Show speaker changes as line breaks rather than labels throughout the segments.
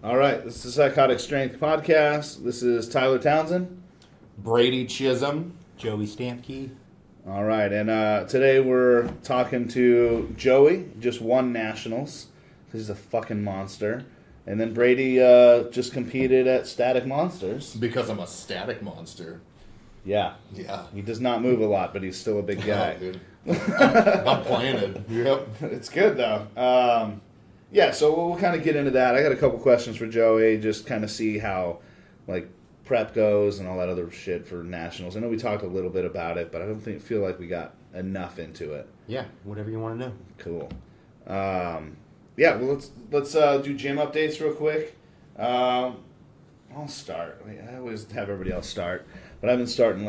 All right, this is the Psychotic Strength Podcast. This is Tyler Townsend.
Brady Chisholm.
Joey Stampkey.
All right, and today we're talking to Joey, just won nationals. He's a fucking monster. And then Brady just competed at Static Monsters.
Because I'm a static monster.
Yeah.
Yeah.
He does not move a lot, but he's still a big guy.
Oh, dude. I'm playing it. Yep.
It's good, though. Yeah, so we'll kind of get into that. I got a couple questions for Joey, just kind of see how, like, prep goes and all that other shit for nationals. I know we talked a little bit about it, but I don't feel like we got enough into it.
Yeah, whatever you want to know.
Cool. Yeah, well, let's do gym updates real quick. I'll start. I always have everybody else start, but I've been starting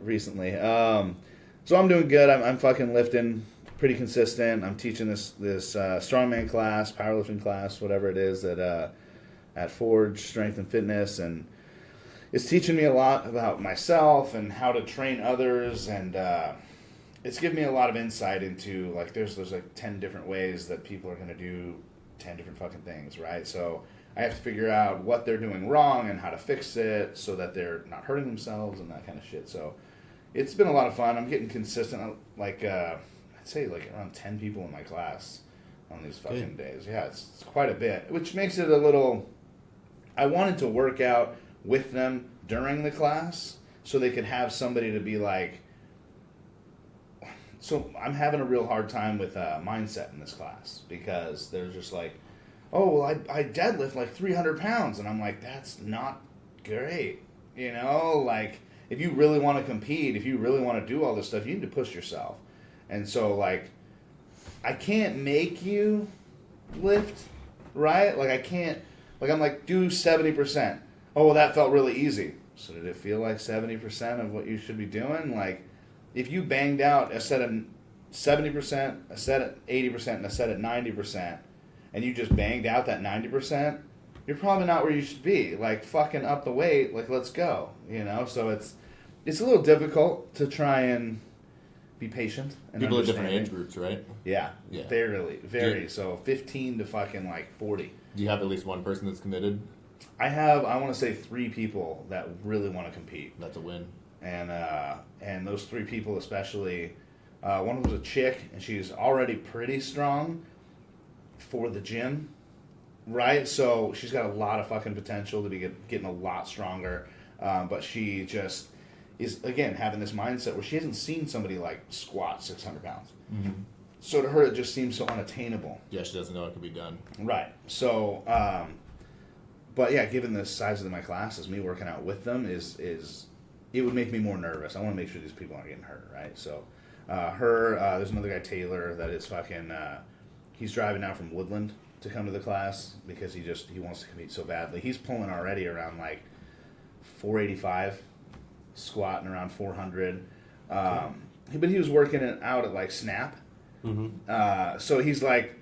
recently. So I'm doing good. I'm fucking lifting pretty consistent. I'm teaching this strongman class, powerlifting class, whatever it is at Forge Strength and Fitness, and it's teaching me a lot about myself and how to train others, and it's given me a lot of insight into, like, there's like 10 different ways that people are going to do 10 different fucking things, right? So I have to figure out what they're doing wrong and how to fix it so that they're not hurting themselves and that kind of shit. So it's been a lot of fun. I'm getting consistent, like, I'd say like around 10 people in my class on these fucking days. Yeah, it's quite a bit, which makes it a little... I wanted to work out with them during the class so they could have somebody to be like... So I'm having a real hard time with mindset in this class because they're just like, oh, well, I deadlift like 300 pounds. And I'm like, that's not great. You know, like, if you really want to compete, if you really want to do all this stuff, you need to push yourself. And so, like, I can't make you lift, right? Like, I can't, like, I'm like, do 70%. Oh, well, that felt really easy. So did it feel like 70% of what you should be doing? Like, if you banged out a set of 70%, a set at 80%, and a set at 90%, and you just banged out that 90%, you're probably not where you should be. Like, fucking up the weight, like, let's go, you know? So it's a little difficult to try and be patient. And
People at different age groups, right?
Yeah. Very. So 15 to fucking, like, 40.
Do you have at least one person that's committed?
I want to say 3 people that really want to compete.
That's a win.
And those 3 people especially, one was a chick, and she's already pretty strong for the gym, right? So she's got a lot of fucking potential to be getting a lot stronger, but she just is, again, having this mindset where she hasn't seen somebody, like, squat 600 pounds. Mm-hmm. So to her, it just seems so unattainable.
Yeah, she doesn't know it can be done.
Right. So, but yeah, given the size of my classes, me working out with them is it would make me more nervous. I want to make sure these people aren't getting hurt, right? So, there's another guy, Taylor, that is fucking, he's driving now from Woodland to come to the class because he wants to compete so badly. He's pulling already around, like, 485, squatting around 400. But he was working it out at, like, Snap. Mm-hmm. So he's like,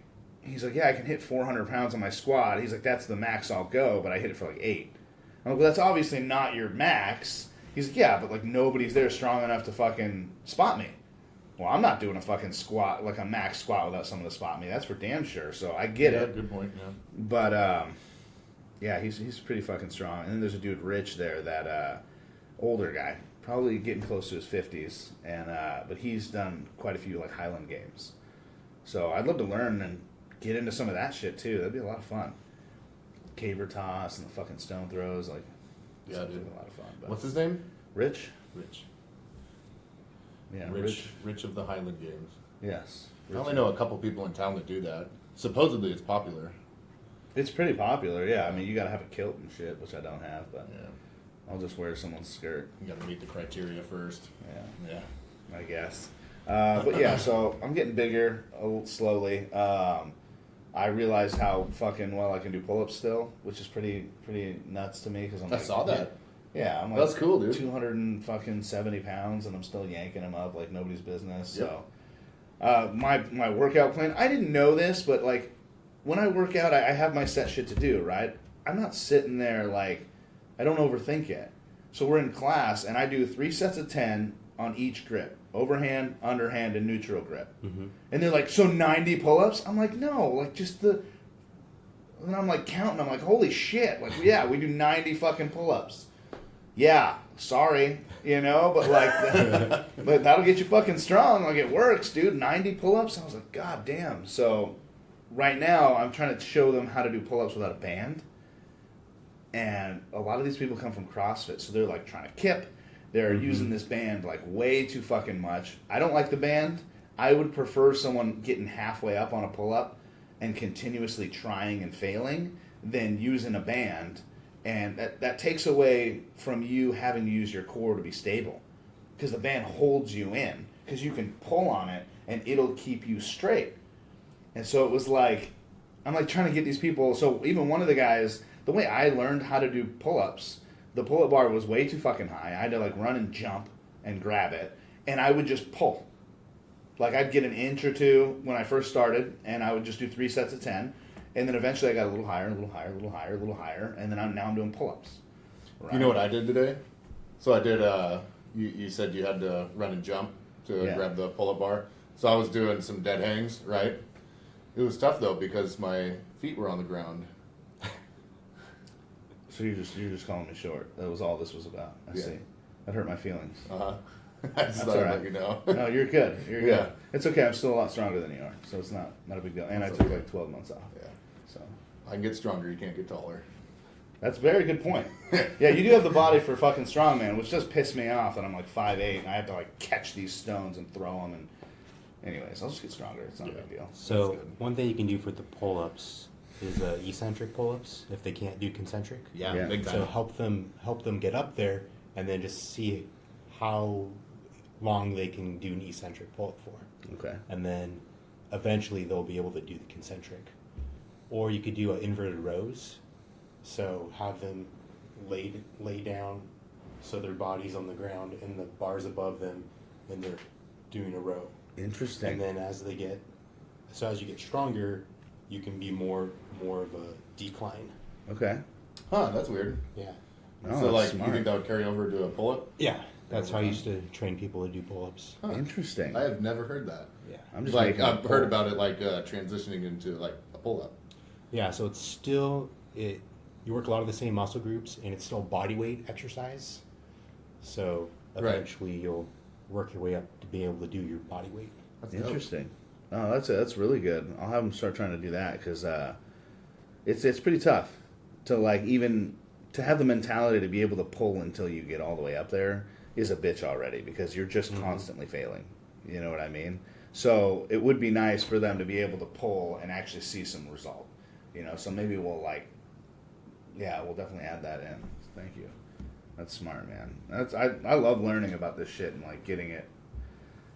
yeah, I can hit 400 pounds on my squat. He's like, that's the max I'll go, but I hit it for, like, 8. I'm like, well, that's obviously not your max. He's like, yeah, but, like, nobody's there strong enough to fucking spot me. Well, I'm not doing a fucking squat, like a max squat, without someone to spot me. That's for damn sure. So I get it.
Good point, yeah.
But, yeah, he's pretty fucking strong. And then there's a dude, Rich, there, that older guy, probably getting close to his 50s, and but he's done quite a few, like, Highland games. So I'd love to learn and get into some of that shit, too. That'd be a lot of fun. Caber toss and the fucking stone throws, like...
Yeah, dude.
A lot of fun. But
What's his name?
Rich. Yeah,
Rich of the Highland Games.
Yes.
I only know a couple people in town that do that. Supposedly it's popular.
It's pretty popular, yeah. I mean, you gotta have a kilt and shit, which I don't have, but
yeah.
I'll just wear someone's skirt.
You gotta meet the criteria first.
Yeah. I guess. But yeah, so I'm getting bigger slowly. I realized how fucking well I can do pull-ups still, which is pretty nuts to me because I
saw that.
Yeah, I'm like,
that's cool, dude.
270 pounds, and I'm still yanking them up like nobody's business.
Yep.
So, my workout plan. I didn't know this, but like when I work out, I have my set shit to do. Right? I'm not sitting there like I don't overthink it. So we're in class, and I do 3 sets of 10 on each grip. Overhand, underhand, and neutral grip. Mm-hmm. And they're like, so 90 pull-ups? I'm like, no, like just the And I'm like counting. I'm like, holy shit! Like, yeah, we do 90 fucking pull-ups. Yeah, sorry, but like, but that'll get you fucking strong. Like, it works, dude. 90 pull-ups. I was like, god damn. So, right now, I'm trying to show them how to do pull-ups without a band. And a lot of these people come from CrossFit, so they're like trying to kip. They're using this band like way too fucking much. I don't like the band. I would prefer someone getting halfway up on a pull-up and continuously trying and failing than using a band. And that takes away from you having to use your core to be stable. Because the band holds you in. Because you can pull on it and it'll keep you straight. And so it was like, I'm like trying to get these people. So even one of the guys, the way I learned how to do pull-ups, the pull-up bar was way too fucking high. I had to like run and jump and grab it. And I would just pull. Like I'd get an inch or two when I first started, and I would just do 3 sets of 10. And then eventually I got a little higher, a little higher, a little higher, a little higher. And then I'm doing pull-ups. Right?
You know what I did today? So I did, you said you had to run and jump to grab the pull-up bar. So I was doing some dead hangs, right? It was tough though because my feet were on the ground.
So you're just calling me short. That was all this was about. I see. That hurt my feelings.
Uh-huh. I just
That's
thought
all
I'd
right.
let you know.
No, you're good. You're good.
Yeah.
It's okay. I'm still a lot stronger than you are, so it's not a big deal. And
That's
I took
okay.
like 12 months off.
Yeah.
So
I can get stronger, you can't get taller.
that's a very good point. Yeah, you do have the body for fucking strongman, which does piss me off that I'm like 5'8" and I have to like catch these stones and throw them. And anyways, I'll just get stronger. It's not a big deal.
So
That's good.
one thing you can do for the pull-ups is eccentric pull-ups if they can't do concentric.
Yeah.
Big time.
So help them get up there, and then just see how long they can do an eccentric pull-up for,
Okay.
and then eventually they'll be able to do the concentric. Or you could do an inverted rows. So have them lay down so their body's on the ground and the bar's above them, and they're doing a row.
Interesting.
And then as you get stronger, you can be more of a decline.
Okay.
Huh, that's weird.
Yeah.
No,
So
that's
like,
smart.
you think that would carry over to a pull-up?
Yeah. That's how I used to train people to do pull-ups.
Huh.
Interesting.
I have never heard that.
Yeah.
I'm just
Like,
making a
I've heard
pull.
about it like transitioning into like a pull-up.
Yeah, so it's still you work a lot of the same muscle groups, and it's still body weight exercise. So
Right.
eventually you'll work your way up to be able to do your body weight.
That's dope.
Interesting. Oh, that's really good. I'll have them start trying to do that because it's pretty tough to like even to have the mentality to be able to pull until you get all the way up there is a bitch already because you're just constantly failing. You know what I mean? So it would be nice for them to be able to pull and actually see some result. So maybe we'll we'll definitely add that in. Thank you. That's smart, man. I love learning about this shit and like getting it.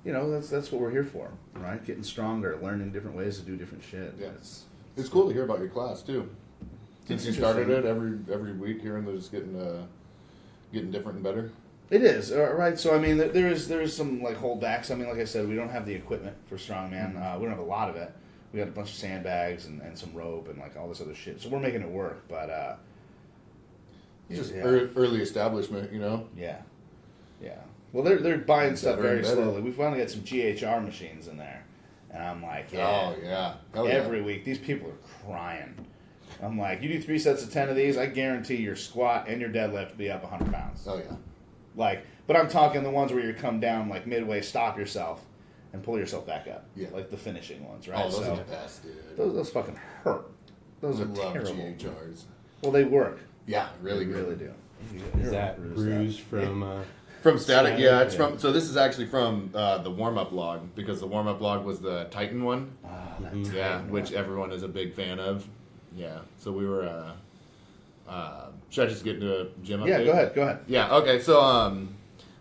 That's what we're here for, right? Getting stronger, learning different ways to do different shit.
Yeah. It's cool to hear about your class too. Since you started it, every week hearing that it's getting different and better.
It is, right? So I mean, there is some like holdbacks. I mean, like I said, we don't have the equipment for strongman. We don't have a lot of it. We got a bunch of sandbags and some rope and like all this other shit. So we're making it work, but
Just
yeah.
early establishment,
Yeah. Well, they're buying stuff
Better
very
and better.
slowly. We finally got some GHR machines in there, and I'm like,
Oh yeah. Hell yeah.
every week these people are crying. I'm like, you do 3 sets of 10 of these, I guarantee your squat and your deadlift will be up 100 pounds.
Oh yeah.
But I'm talking the ones where you come down like midway, stop yourself, and pull yourself back up.
Yeah.
Like the finishing ones, right?
Oh, those
so
are the best, dude.
those fucking hurt. Those
I
are
love
terrible.
GHRs.
Well, they work.
Yeah, really
They
good.
really do.
Is that bruise from?
From Static,
Static,
yeah, it's
yeah.
from. So this is actually from the warm-up log because the warm-up log was the Titan one. Yeah, which everyone is a big fan of. Yeah, so we were. Should I just get into a gym update?
Yeah, go ahead.
Yeah. Okay. So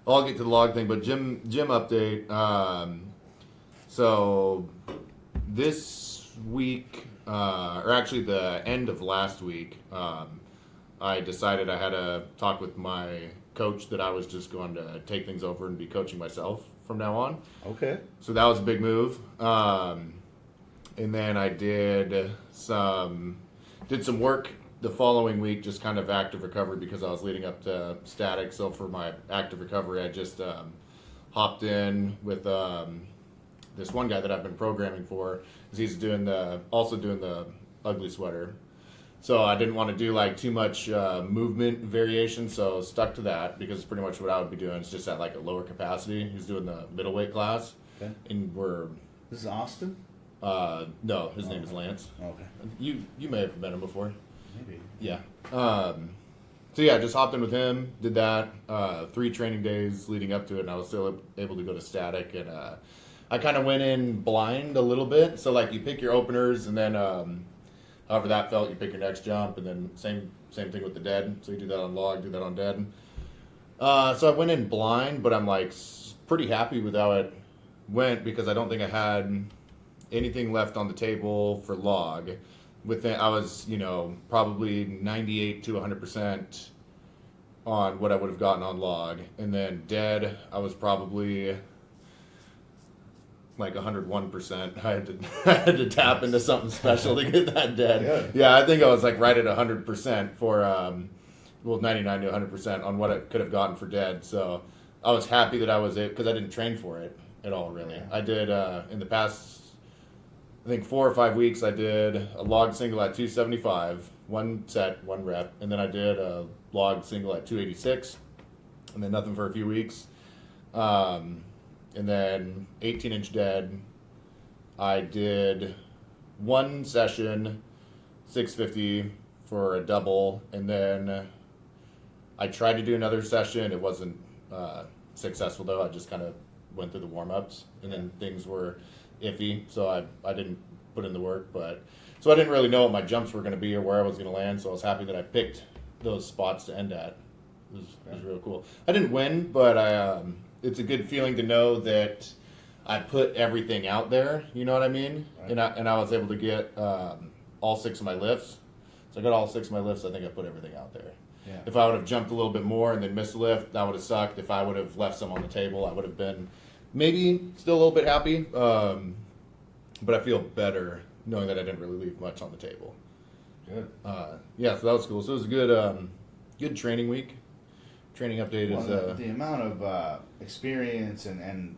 I'll get to the log thing, but gym update. So this week, or actually the end of last week, I decided I had a talk with my coach that I was just going to take things over and be coaching myself from now on.
Okay.
So that was a big move. And then I did some work the following week, just kind of active recovery because I was leading up to Static. So for my active recovery, I just hopped in with this one guy that I've been programming for. 'Cause he's also doing the ugly sweater. So I didn't want to do like too much movement variation, so stuck to that because it's pretty much what I would be doing. It's just at like a lower capacity. He's doing the middleweight class,
Okay.
and we're
This is Austin?
no, his name is Lance.
Okay.
You may have met him before.
Maybe.
Yeah. So yeah, just hopped in with him, did that 3 training days leading up to it, and I was still able to go to Static, and I kind of went in blind a little bit. So like you pick your openers, and then however that felt, you pick your next jump, and then same thing with the dead. So you do that on log, do that on dead. So I went in blind, but I'm like pretty happy with how it went because I don't think I had anything left on the table for log. I was, probably 98 to 100% on what I would have gotten on log, and then dead, I was probably like 101%. I had to tap into something special to get that dead. Yeah, I think I was like right at 100% for 99 to 100% on what I could have gotten for dead. So I was happy that I was it because I didn't train for it at all. Really, I did in the past. I think 4 or 5 weeks I did a log single at 275, 1 set, 1 rep, and then I did a log single at 286, and then nothing for a few weeks. And then 18-inch dead, I did 1 session, 650 for a double, and then I tried to do another session. It wasn't successful though. I just kind of went through the warm-ups, and then things were iffy, so I didn't put in the work, so I didn't really know what my jumps were going to be or where I was going to land, so I was happy that I picked those spots to end at. It was real cool. I didn't win, but it's a good feeling to know that I put everything out there, you know what I mean? Right. And I was able to get all 6 of my lifts. So I got all 6 of my lifts. I think I put everything out there. Yeah. If I would have jumped a little bit more and then missed a lift, that would have sucked. If I would have left some on the table, I would have been maybe still a little bit happy, but I feel better knowing that I didn't really leave much on the table.
Good.
Yeah, so that was cool. So it was a good training week. Training update is
the amount of experience and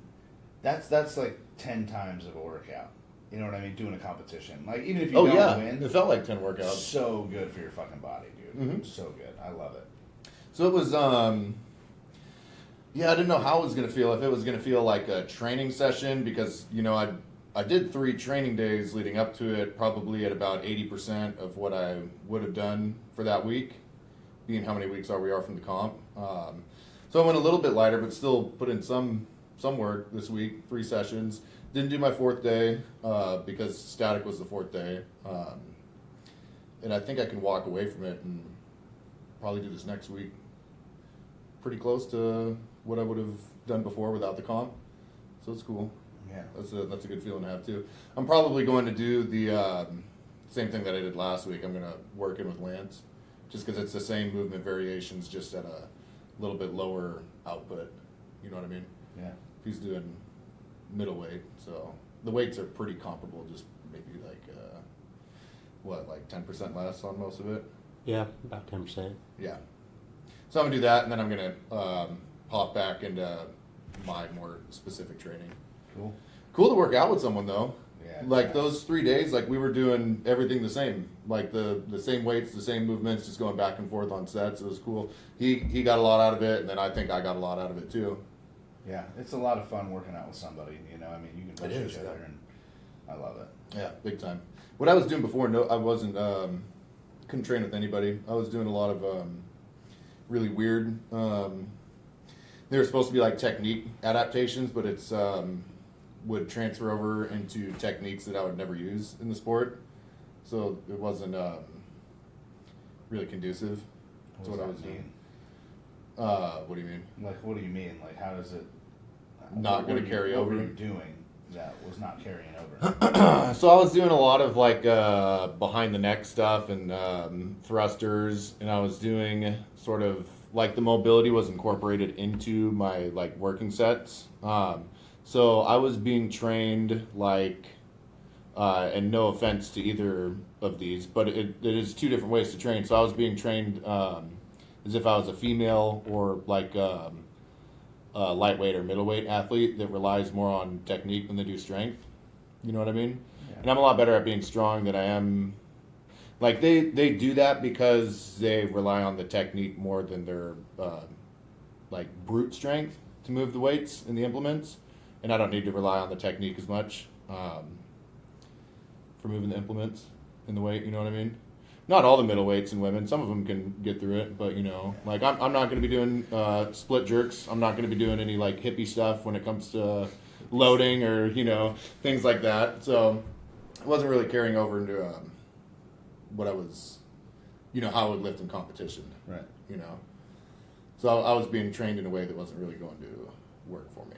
that's like 10 times of a workout. You know what I mean? Doing a competition, like even if you don't win,
it felt like 10 workouts.
So good for your fucking body, dude. Mm-hmm. So good. I love it.
So it was. Yeah, I didn't know how it was going to feel. If it was going to feel like a training session, because I did 3 training days leading up to it, probably at about 80% of what I would have done for that week, being how many weeks we are from the comp. So I went a little bit lighter, but still put in some work this week. 3 sessions. Didn't do my 4th day because Static was the 4th day, and I think I can walk away from it and probably do this next week. Pretty close to what I would have done before without the comp, so it's cool.
Yeah,
that's a good feeling to have too. I'm probably going to do the same thing that I did last week. I'm going to work in with Lance, just because it's the same movement variations, just at a little bit lower output. You know what I mean?
Yeah.
He's doing middleweight, so the weights are pretty comparable. Just maybe like 10% less on most of it.
Yeah, about 10%.
Yeah. So I'm going to do that, and then I'm going to hop back into my more specific training. Cool to work out with someone, though. Yeah. Like, those 3 days, like, we were doing everything the same. Like, the same weights, the same movements, just going back and forth on sets. It was cool. He got a lot out of it, and then I think I got a lot out of it, too.
Yeah, it's a lot of fun working out with somebody, you know. I mean, you can push each other, and I love it.
Yeah, big time. What I was doing before, I wasn't, couldn't train with anybody. I was doing a lot of really weird. They were supposed to be like technique adaptations, but it's would transfer over into techniques that I would never use in the sport. So it wasn't really conducive to what I was doing. What do you mean?
Like, what do you mean? Like, how does it
not going to carry over?
What were you doing that was not carrying over?
So I was doing a lot of like behind the neck stuff and thrusters, and I was doing sort of like the mobility was incorporated into my like working sets. So I was being trained like, and no offense to either of these, but it is 2 different ways to train. So I was being trained as if I was a female or like a lightweight or middleweight athlete that relies more on technique than they do strength. You know what I mean? Yeah. And I'm a lot better at being strong than I am. Like they do that because they rely on the technique more than their like brute strength to move the weights in the implements, and I don't need to rely on the technique as much for moving the implements in the weight. You know what I mean? Not all the middleweights in women. Some of them can get through it, but like I'm not going to be doing split jerks. I'm not going to be doing any like hippie stuff when it comes to loading or things like that. So I wasn't really carrying over into what I was, how I would lift in competition.
Right.
So I was being trained in a way that wasn't really going to work for me.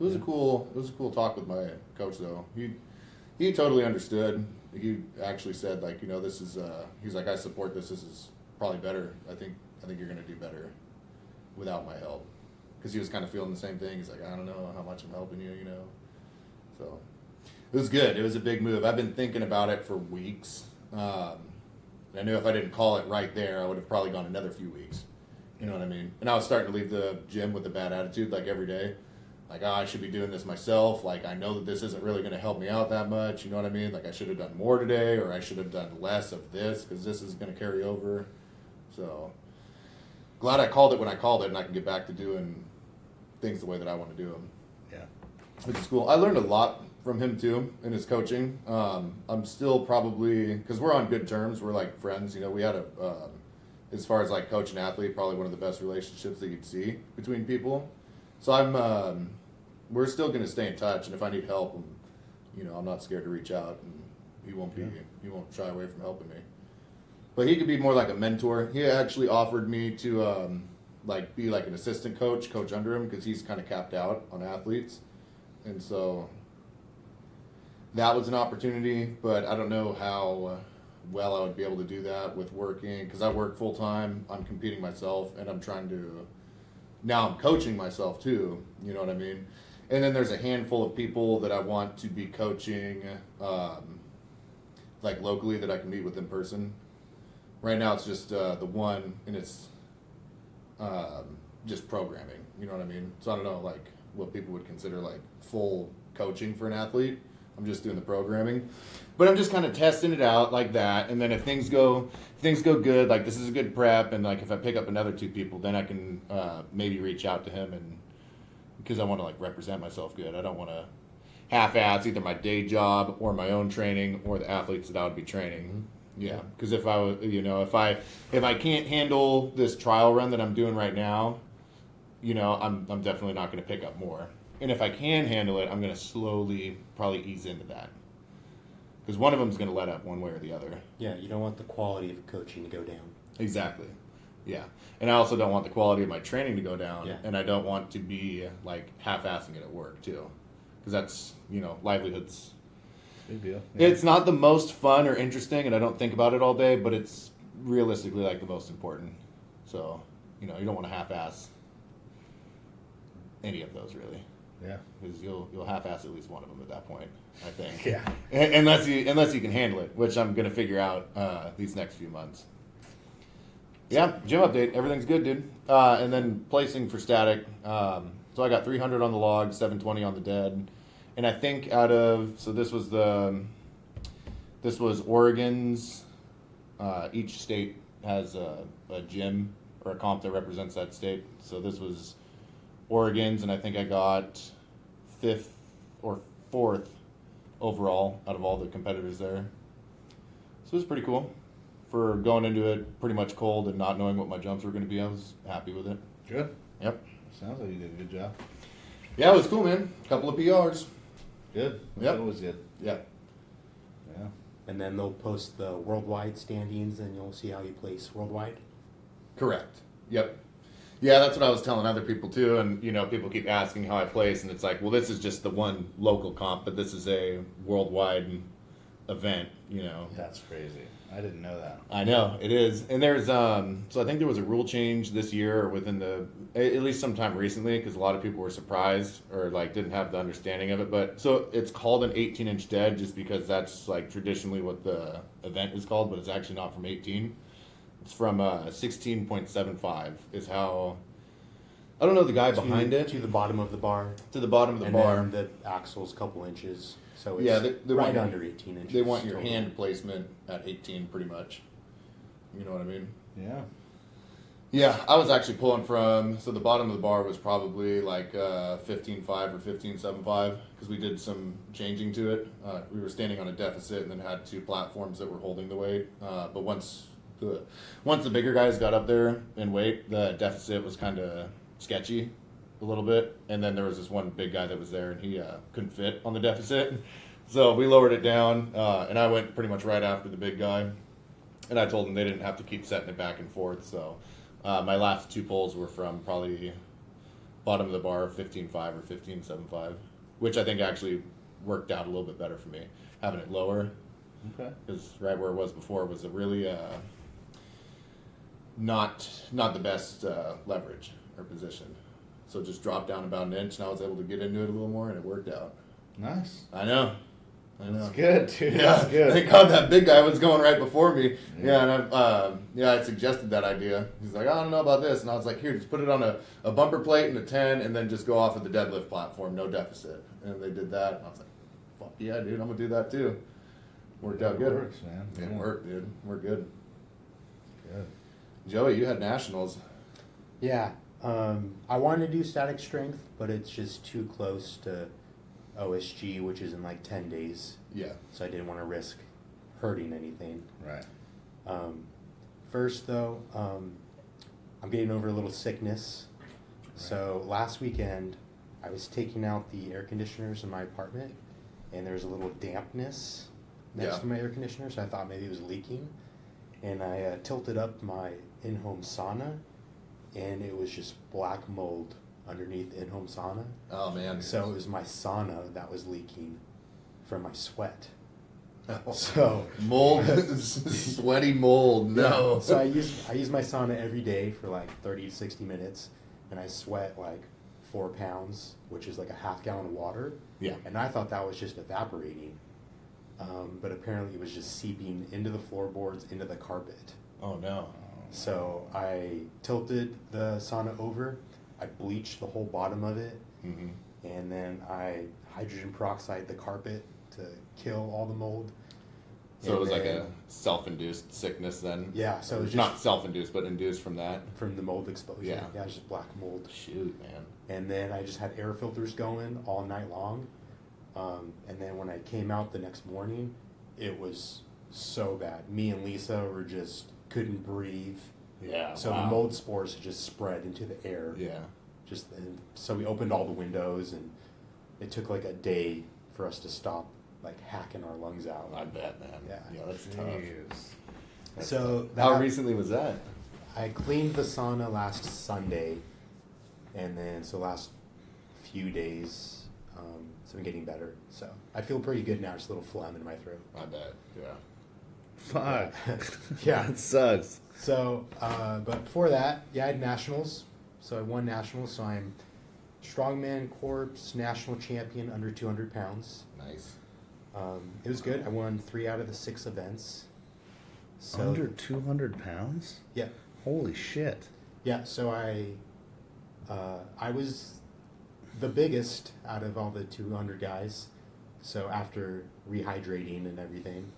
It was a cool talk with my coach though. He totally understood. He actually said like, this is he's like, I support this. This is probably better. I think you're going to do better without my help. Because he was kind of feeling the same thing. He's like, I don't know how much I'm helping you, So it was good. It was a big move. I've been thinking about it for weeks. I knew if I didn't call it right there, I would have probably gone another few weeks. You know what I mean? And I was starting to leave the gym with a bad attitude, like every day. Like, I should be doing this myself. Like, I know that this isn't really going to help me out that much. You know what I mean? Like, I should have done more today, or I should have done less of this because this is going to carry over. So glad I called it when I called it, and I can get back to doing things the way that I want to do them.
Yeah.
Which is cool. I learned a lot from him too in his coaching. I'm still probably, because we're on good terms, we're like friends. We had as far as like coach and athlete, probably one of the best relationships that you'd see between people. So we're still going to stay in touch, and if I need help, I'm not scared to reach out, and he won't shy away from helping me. But he could be more like a mentor. He actually offered me to be like an assistant coach under him, because he's kind of capped out on athletes, and so that was an opportunity. But I don't know how well I would be able to do that with working, because I work full time. I'm competing myself, and now I'm coaching myself too. You know what I mean? And then there's a handful of people that I want to be coaching, like locally, that I can meet with in person. Right now it's just the one, and it's just programming. You know what I mean? So I don't know like what people would consider like full coaching for an athlete. I'm just doing the programming, but I'm just kind of testing it out like that. And then if things go good, like this is a good prep, and like if I pick up another 2 people, then I can maybe reach out to him, and because I want to like represent myself good. I don't want to half-ass either my day job or my own training or the athletes that I would be training. Yeah, because if I was, if I can't handle this trial run that I'm doing right now, I'm definitely not going to pick up more. And if I can handle it, I'm going to slowly probably ease into that. Because one of them is going to let up one way or the other.
Yeah, you don't want the quality of coaching to go down.
Exactly. Yeah. And I also don't want the quality of my training to go down.
Yeah.
And I don't want to be like half-assing it at work too. Because that's, livelihoods.
Big deal. Yeah.
It's not the most fun or interesting, and I don't think about it all day, but it's realistically like the most important. So, you don't want to half-ass any of those really.
Yeah.
Because you'll half-ass at least one of them at that point, I think.
Yeah.
Unless you can handle it, which I'm going to figure out these next few months. Yeah, gym update. Everything's good, dude. And then placing for static. So I got 300 on the log, 720 on the dead. And I think this was Oregon's. Each state has a gym or a comp that represents that state. So this was Oregon's, and I think I got 5th or 4th overall out of all the competitors there. So it was pretty cool. For going into it pretty much cold and not knowing what my jumps were going to be, I was happy with it.
Good.
Yep.
Sounds like you did a good job.
Yeah, it was cool, man. A couple of PRs.
Good.
Yep.
That was good.
Yep.
Yeah.
And then they'll post the worldwide standings, and you'll see how you place worldwide.
Correct. Yep. Yeah, that's what I was telling other people too, and people keep asking how I place, and it's like, well, this is just the one local comp, but this is a worldwide event.
That's crazy. I didn't know that.
I know it is, and there's so I think there was a rule change this year, or within at least sometime recently, because a lot of people were surprised or like didn't have the understanding of it. But so it's called an 18-inch dead just because that's like traditionally what the event is called, but it's actually not from 18. It's from 16.75 is how. I don't know the guy behind it.
To the bottom of the bar.
To the bottom of the
and
bar.
then the axle's a couple inches. So it's
Yeah, they
right
want,
under 18 inches.
they want your
total.
hand placement at 18 pretty much. You know what I mean?
Yeah.
Yeah, I was actually pulling from, so the bottom of the bar was probably like 15.5 or 15.75 because we did some changing to it. We were standing on a deficit and then had 2 platforms that were holding the weight. But once the bigger guys got up there in weight, the deficit was kind of sketchy a little bit. And then there was this one big guy that was there and he couldn't fit on the deficit. So we lowered it down and I went pretty much right after the big guy. And I told them they didn't have to keep setting it back and forth. So my last 2 pulls were from probably bottom of the bar, 15.5 or 15.75, which I think actually worked out a little bit better for me, having it lower.
Okay.
Because right where it was before was a really not the best leverage or position. So just dropped down about 1 inch, and I was able to get into it a little more, and it worked out.
Nice.
I know.
That's good, dude.
Yeah,
That's good.
thank God that big guy was going right before me. Yeah, and I suggested that idea. He's like, I don't know about this, and I was like, here, just put it on a bumper plate and a 10, and then just go off of the deadlift platform, no deficit. And they did that, and I was like, fuck yeah, dude, I'm gonna do that too. Worked out good.
Works, man.
It
Yeah.
worked, dude. We're good.
Good.
Joey, you had nationals.
Yeah. I wanted to do static strength, but it's just too close to OSG, which is in like 10 days.
Yeah.
So I didn't want to risk hurting anything.
Right.
First, though, I'm getting over a little sickness. So last weekend, I was taking out the air conditioners in my apartment, and there was a little dampness next to my air conditioner, so I thought maybe it was leaking. And I tilted up my in-home sauna, and it was just black mold underneath the in-home sauna.
Oh man.
So it was my sauna that was leaking from my sweat.
Oh.
So
Mold, sweaty mold. No.
So I use my sauna every day for like 30 to 60 minutes, and I sweat like 4 pounds, which is like a half gallon of water.
Yeah.
And I thought that was just evaporating, but apparently it was just seeping into the floorboards, into the carpet.
Oh no.
So I tilted the sauna over, I bleached the whole bottom of it,
Mm-hmm.
and then I hydrogen peroxide the carpet to kill all the mold.
So
And
it was like
then-
a self-induced sickness then?
Yeah, so it was just
Not self-induced, but induced from that?
from the mold exposure.
Yeah.
Yeah, it was just black mold.
Shoot, man.
And then I just had air filters going all night long. And then when I came out the next morning, it was so bad. Me and Lisa were just couldn't breathe.
Yeah.
So
wow.
the mold spores had just spread into the air.
Yeah.
And so we opened all the windows, and it took like a day for us to stop like hacking our lungs out.
I bet, man.
Yeah.
Yeah, that's tough.
Jeez.
So
How recently was that?
I cleaned the sauna last Sunday, and then so last few days, it's been getting better. So I feel pretty good now. Just a little phlegm in my throat.
I bet. Yeah.
Fuck.
Yeah.
That sucks.
So, but before that, yeah, I had nationals. So I won nationals. So I'm strongman corps national champion under 200 pounds.
Nice.
It was good. I won 3 out of the 6 events. So
Under 200 pounds?
yeah.
Holy shit.
Yeah, so I was the biggest out of all the 200 guys. So after rehydrating and everything,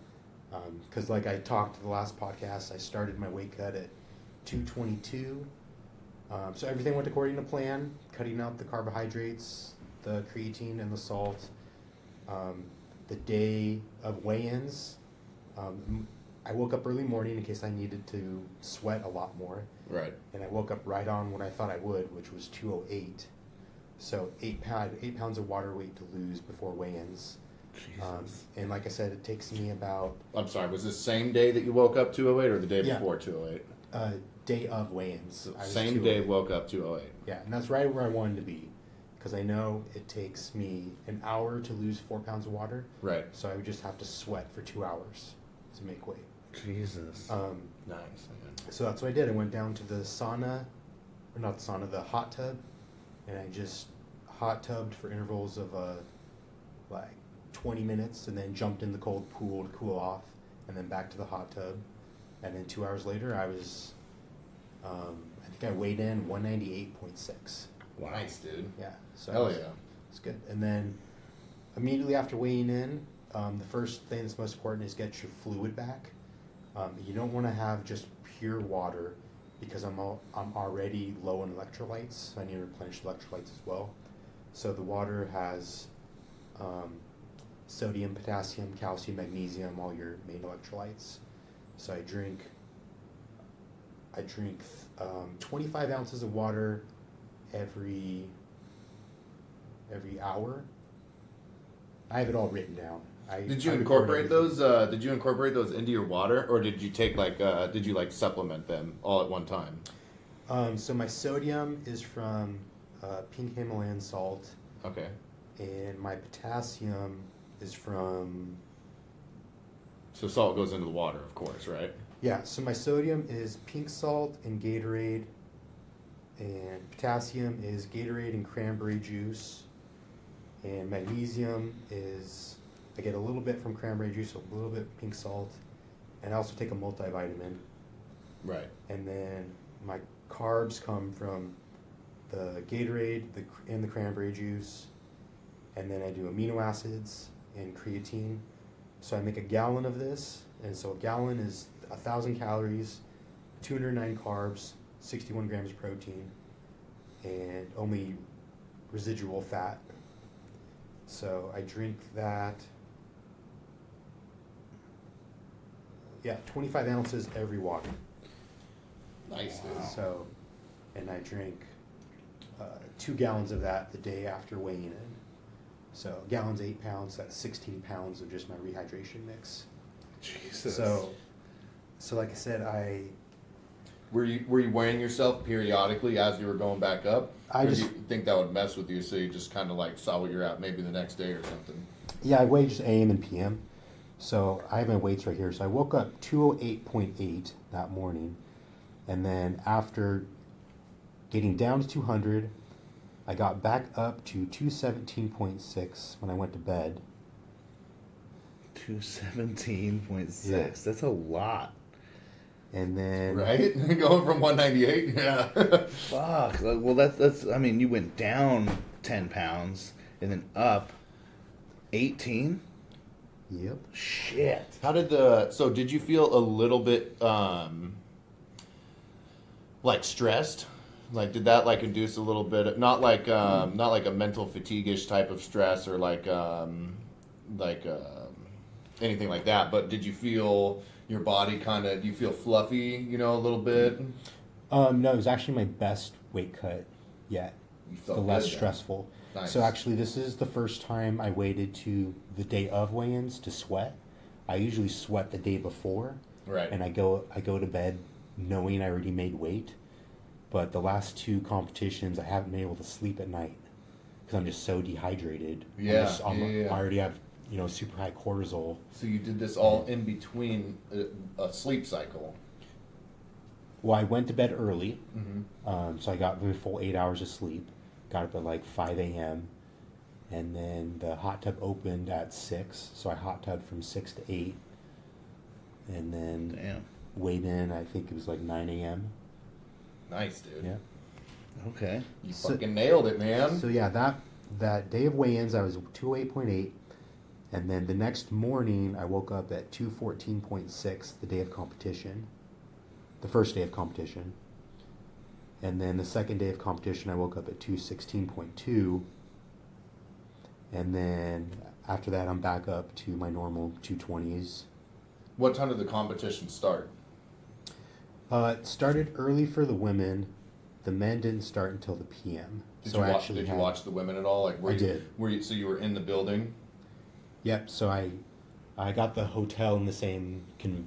because like I talked to the last podcast, I started my weight cut at 222. So everything went according to plan, cutting out the carbohydrates, the creatine, and the salt. The day of weigh-ins, I woke up early morning in case I needed to sweat a lot more.
Right.
And I woke up right on what I thought I would, which was 208. So 8 pounds of water weight to lose before weigh-ins.
Jesus.
And like I said, it takes me about
I'm sorry, was this same day that you woke up 208 or the day
Yeah.
before 208?
a day of weigh-ins. I was
Same day
208.
woke up 208.
Yeah, and that's right where I wanted to be. Because I know it takes me an hour to lose 4 pounds of water.
Right.
So I would just have to sweat for 2 hours to make weight.
Jesus.
Nice, man.
So that's what I did. I went down to the sauna, or not the sauna, the hot tub, and I just hot tubbed for intervals of like 20 minutes, and then jumped in the cold pool to cool off, and then back to the hot tub. And then 2 hours later, I was, I think I weighed in 198.6.
Wow.
Nice, dude.
Yeah. So
Hell
it was-
yeah.
It's good. And then Immediately after weighing in, the first thing that's most important is get your fluid back. You don't want to have just pure water because I'm already low in electrolytes. So I need to replenish electrolytes as well. So the water has sodium, potassium, calcium, magnesium, all your main electrolytes. So I drink 25 ounces of water every hour. I have it all written down.
Did you
I record
incorporate
everything.
those? Did you incorporate those into your water, or did you take did you supplement them all at one time?
So my sodium is from pink Himalayan salt,
Okay.
and my potassium is from
So salt goes into the water, of course, right?
yeah. So my sodium is pink salt and Gatorade, and potassium is Gatorade and cranberry juice, and magnesium is I get a little bit from cranberry juice, a little bit pink salt, and I also take a multivitamin.
Right.
And then my carbs come from the Gatorade and the cranberry juice, and then I do amino acids and creatine. So I make a gallon of this, and so a gallon is 1,000 calories, 209 carbs, 61 grams of protein, and only residual fat. So I drink that. Yeah, 25 ounces every water.
Nice, dude.
So, and I drink 2 gallons of that the day after weighing in. So, a gallon's 8 pounds. That's 16 pounds of just my rehydration mix.
Jesus.
So like I said,
Were you weighing yourself periodically as you were going back up?
I
Or
just-
do you think that would mess with you, so you just kind of saw what you're at maybe the next day or something?
yeah, I weigh just AM and PM. So I have my weights right here. So I woke up 208.8 that morning, and then after getting down to 200, I got back up to 217.6 when I went to bed.
217.6.
Yeah.
That's a lot.
And then
Right? Going from 198? Yeah.
Fuck. Well, that's. I mean, you went down 10 pounds and then up 18.
Yep.
Shit.
How did so did you feel a little bit, stressed? Did that, induce a little bit, not like a mental fatigue-ish type of stress or anything like that, but did you feel your body do you feel fluffy, a little bit?
No, it was actually my best weight cut yet.
You felt
The less
good then.
stressful.
Nice.
So actually, this is the first time I waited to the day of weigh-ins to sweat. I usually sweat the day before,
Right.
and I go to bed knowing I already made weight. But the last 2 competitions, I haven't been able to sleep at night because I'm just so dehydrated.
Yeah,
I
yeah.
already have super high cortisol.
So you did this all in between a sleep cycle.
Well, I went to bed early,
Mm-hmm.
so I got the full 8 hours of sleep. Got up at 5 a.m. And then the hot tub opened at 6, so I hot tubbed from 6 to 8. And then
Damn.
weighed in, I think it was 9 a.m.
Nice, dude.
Yeah.
Okay.
You
So-
fucking nailed it, man.
So yeah, that day of weigh-ins, I was 208.8. And then the next morning, I woke up at 214.6, the day of competition. The first day of competition. And then the second day of competition, I woke up at 216.2. And then after that, I'm back up to my normal 220s.
What time did the competition start?
It started early for the women. The men didn't start until the PM.
Did
So
you
I
watch?
actually
Did you
had-
watch the women at all?
I did.
Were you? So you were in the building?
Yep. So I got the hotel in the same.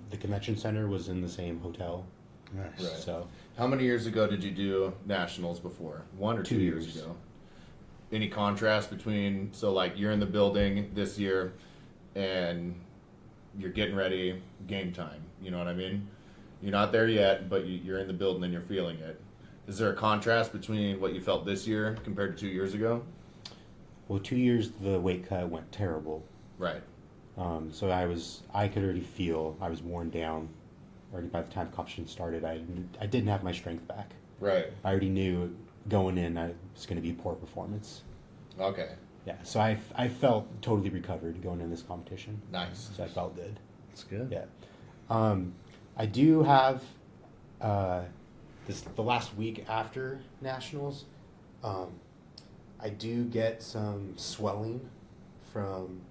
The convention center was in the same hotel.
Nice.
Right.
So
How many years ago did you do nationals before? 1 or 2
2
years
years.
ago. Any contrast between you're in the building this year, and you're getting ready, game time. You know what I mean? You're not there yet, but you're in the building and you're feeling it. Is there a contrast between what you felt this year compared to 2 years ago?
well, 2 years the weight cut went terrible.
Right.
So I could already feel I was worn down. Already by the time competition started, I didn't have my strength back.
Right.
I already knew going in I was going to be poor performance.
Okay.
Yeah, so I felt totally recovered going in this competition.
Nice.
So I felt good.
That's good.
Yeah. I do have the last week after nationals. I do get some swelling from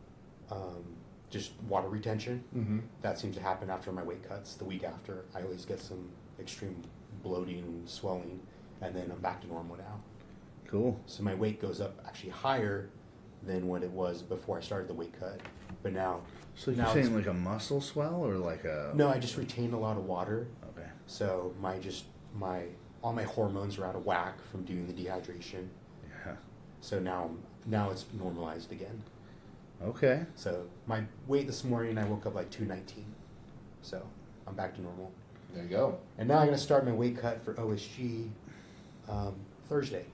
just water retention.
Mm-hmm.
That seems to happen after my weight cuts. The week after, I always get some extreme bloating and swelling, and then I'm back to normal now.
Cool.
So my weight goes up actually higher than what it was before I started the weight cut. But now,
So you're
now
saying
it's-
like a muscle swell or like a?
no, I just retain a lot of water.
Okay.
So all my hormones are out of whack from doing the dehydration.
Yeah.
So now it's normalized again.
Okay.
So my weight this morning, I woke up like 219. So I'm back to normal.
There you go.
And now I'm gonna start my weight cut for OSG Thursday.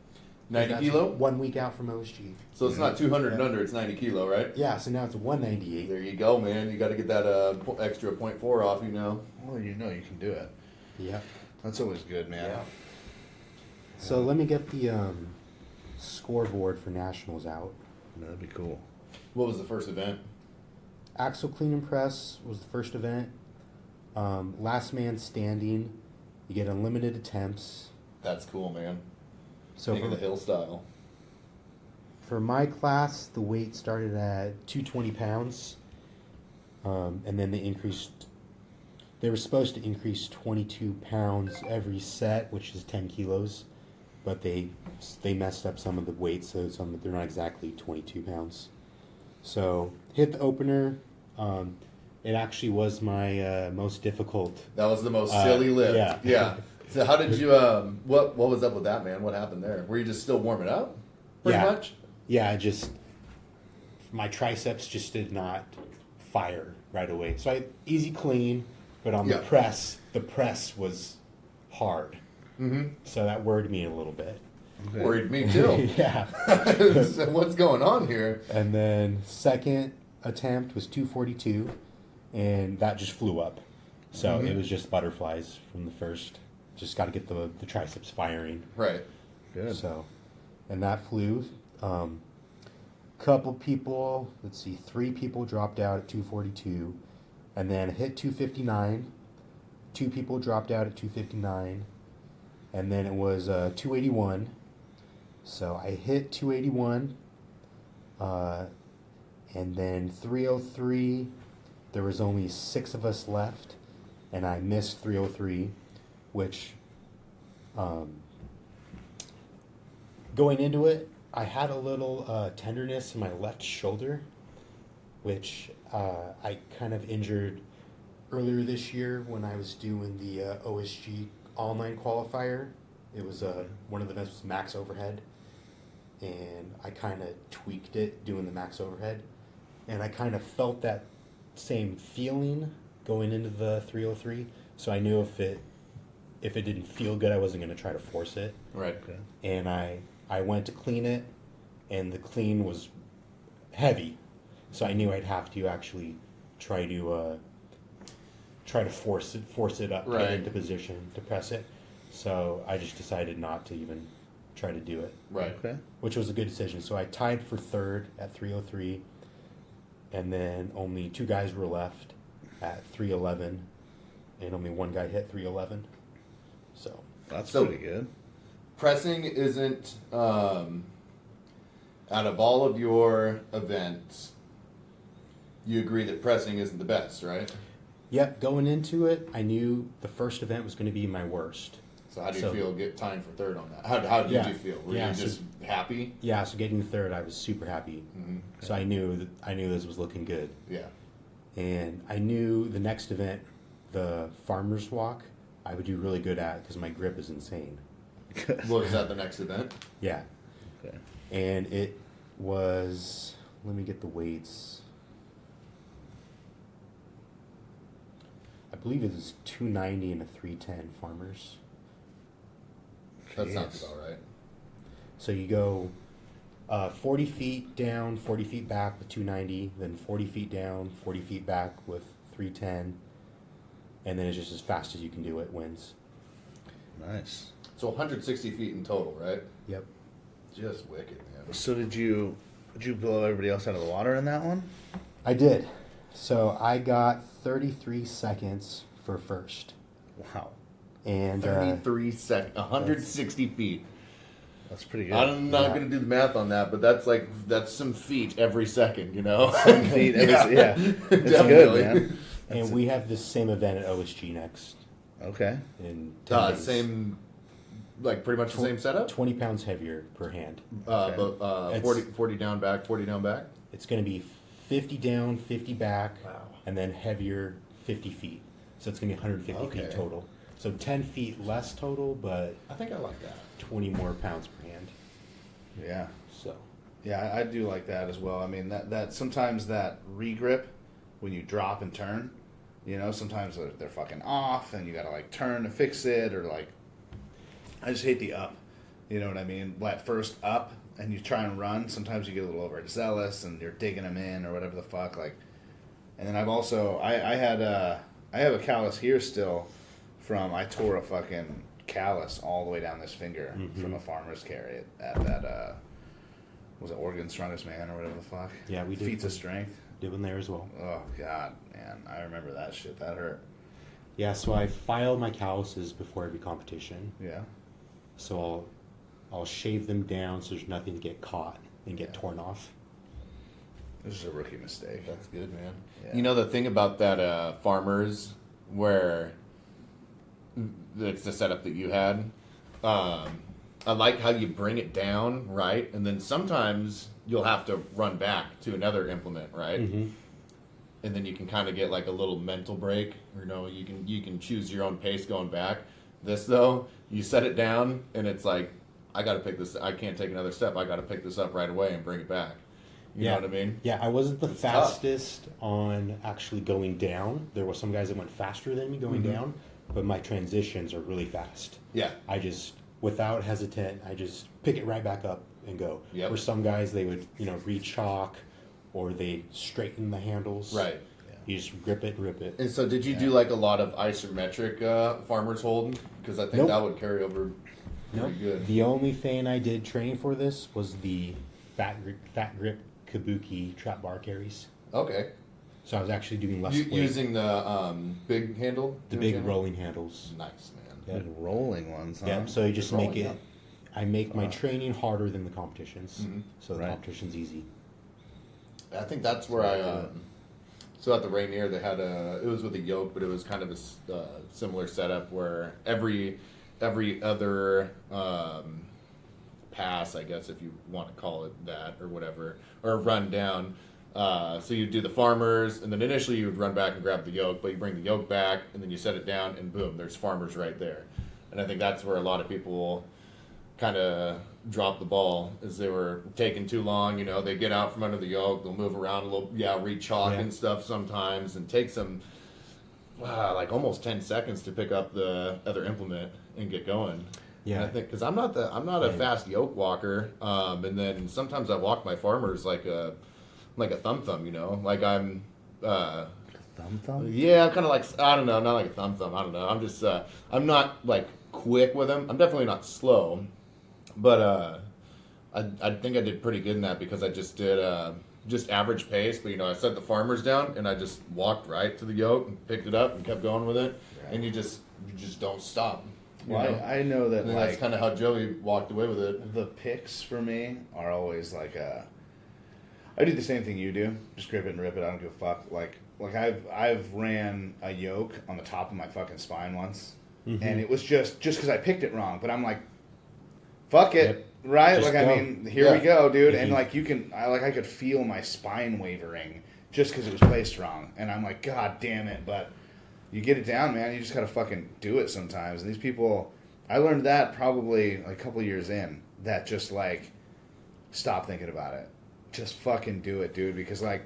90
That's
kilo?
1 week out from OSG.
So it's not 200 and
Yeah.
under, it's 90 kilo, right?
Yeah, so now it's 198.
There you go, man. You got to get that extra 0.4 off, you know.
Well, you know you can do it.
Yeah.
That's always good, man.
Yeah. So let me get the scoreboard for nationals out.
That'd be cool.
What was the first event?
Axle clean and press was the first event. Last man standing. You get unlimited attempts.
That's cool, man.
So
King of the hill style.
for my class, the weight started at 220 pounds, and then they increased. They were supposed to increase 22 pounds every set, which is 10 kilos, but they messed up some of the weights, so they're not exactly 22 pounds. So hit the opener. It actually was my most difficult.
That was the most silly lift.
yeah.
Yeah. So how did you? What was up with that, man? What happened there? Were you just still warming up? Pretty
Yeah.
much.
Yeah, my triceps just did not fire right away. So easy clean, but on
Yeah.
the press was hard.
Mm-hmm.
So that worried me a little bit.
Okay.
Worried me too.
Yeah.
So what's going on here?
And then second attempt was 242, and that just flew up. So
Mhm.
it was just butterflies from the first. Just got to get the triceps firing.
Right.
Good.
So, and that flew. Couple people, let's see, 3 people dropped out at 242, and then hit 259. 2 people dropped out at 259, and then it was 281. So I hit 281, and then 303. There was only 6 of us left, and I missed 303, which going into it, I had a little tenderness in my left shoulder, which I kind of injured earlier this year when I was doing the OSG All-9 qualifier. It was one of the events was max overhead, and I kind of tweaked it doing the max overhead, and I kind of felt that same feeling going into the 303. So I knew if it didn't feel good, I wasn't going to try to force it.
Right.
Okay.
And I went to clean it, and the clean was heavy, so I knew I'd have to actually try to force it up,
Right.
get into position to press it. So I just decided not to even try to do it,
Right.
Okay.
which was a good decision. So I tied for third at 303, and then only 2 guys were left at 311, and only 1 guy hit 311. So
That's
So-
pretty good.
Pressing isn't, out of all of your events, you agree that pressing isn't the best, right?
yep, going into it, I knew the first event was going to be my worst.
So how do you
So-
feel get tying for third on that? How did
Yeah.
you feel? Were
Yeah,
you
so-
just happy?
Yeah, so getting third, I was super happy.
Mm-hmm.
So I knew this was looking good,
Yeah.
and I knew the next event, the Farmers Walk, I would do really good at because my grip is insane.
What was that the next event?
Yeah,
Okay.
and it was. Let me get the weights. I believe it was 290 and a 310 Farmers.
That sounds
Jeez.
about right.
So you go 40 feet down, 40 feet back with 290, then 40 feet down, 40 feet back with 310, and then it's just as fast as you can do it wins.
Nice.
So 160 feet in total, right?
Yep.
Just wicked, man.
So did you Did you blow everybody else out of the water in that one?
I did. So I got 33 seconds for first.
Wow.
And
33 seconds, 160 feet.
That's pretty good.
I'm not going to do the math on that, but that's some feet every second, you know?
Some feet every yeah. It's
Definitely.
good, man.
and we have this same event at OSG next.
Okay.
In 10 days.
Same, like pretty much the same setup?
20 pounds heavier per hand.
But 40 down, back, 40 down, back?
It's going to be 50 down, 50 back,
Wow.
and then heavier 50 feet. So it's going to be 150 feet
Okay.
total. So 10 feet less total, but
I think I like that.
20 more pounds per hand.
Yeah.
So
Yeah, I do like that as well. I mean, that sometimes that regrip when you drop and turn, you know, sometimes they're fucking off and you got to like turn to fix it, or like I just hate the up. You know what I mean? That first up and you try and run, sometimes you get a little overzealous and you're digging them in or whatever the fuck, like. And then I've also I have a callus here still from I tore a fucking callus all the way down this finger from a farmer's carry at that was it Oregon's Strongest Man or whatever the fuck?
Yeah, we did.
Feats of Strength.
did one there as well.
Oh god, man, I remember that shit. That hurt.
Yeah, so I file my calluses before every competition.
Yeah.
So I'll shave them down so there's nothing to get caught and get torn off.
This is a rookie mistake.
That's good, man.
Yeah.
You know the thing about that farmers where it's the setup that you had. I like how you bring it down, right? And then sometimes you'll have to run back to another implement, right?
Mm-hmm.
And then you can kind of get like a little mental break. You know, you can choose your own pace going back. This though, you set it down and it's like, I got to pick this. I can't take another step. I got to pick this up right away and bring it back. You know what I mean?
Yeah, I wasn't the
It's
fastest on actually going down. There were some guys that went faster than me going down, but my transitions are really fast.
Yeah.
I just, without hesitant, I just pick it right back up and go.
Yep.
Where some guys, they would, re-chalk or they straighten the handles.
Right.
You just grip it, rip it.
And so, did you do like a lot of isometric farmers hold? Because I think
Nope.
that would carry over pretty good.
The only thing I did training for this was the fat grip kabuki trap bar carries.
Okay.
So I was actually doing less weight.
Using the big handle?
The big rolling handles.
Nice, man.
Yeah.
Big rolling ones, huh?
Yeah, so you just
Rolling,
make it.
yeah.
I make my training harder than the competitions,
Mhm.
so the
Right.
competition's easy.
I think that's where I. So at the Rainier, they had it was with a yoke, but it was kind of a similar setup where every other pass, I guess if you want to call it that or whatever, or run down. So you do the farmers, and then initially you would run back and grab the yoke, but you bring the yoke back, and then you set it down, and boom, there's farmers right there. And I think that's where a lot of people kind of drop the ball, is they were taking too long. You know, they get out from under the yoke, they'll move around a little, re-chalk
Yeah.
and stuff sometimes, and take some, like almost 10 seconds to pick up the other implement and get going.
Yeah.
And I think because I'm not a fast yoke walker, and then sometimes I walk my farmers like a thumb, you know, like I'm.
Thumb?
Yeah, I'm kind of like, I don't know, not like a thumb. I don't know. I'm just, I'm not like quick with them. I'm definitely not slow, but I think I did pretty good in that because I just did just average pace. But I set the farmers down and I just walked right to the yoke and picked it up and kept going with it.
Right.
And you just don't stop. you
Well,
know?
I know that,
And then
like,
that's kind of how Joey walked away with it.
the picks for me are always like I do the same thing you do. Just grip it and rip it. I don't give a fuck. Like I've ran a yoke on the top of my fucking spine once, and it was just because I picked it wrong. But I'm like, fuck it,
Yep.
right?
Just
Like I
go.
mean, here we
Yeah.
go, dude.
If
And
you-
like I could feel my spine wavering just because it was placed wrong. And I'm like, God damn it! But you get it down, man. You just gotta fucking do it sometimes. And these people, I learned that probably like a couple years in. That just like stop thinking about it. Just fucking do it, dude. Because like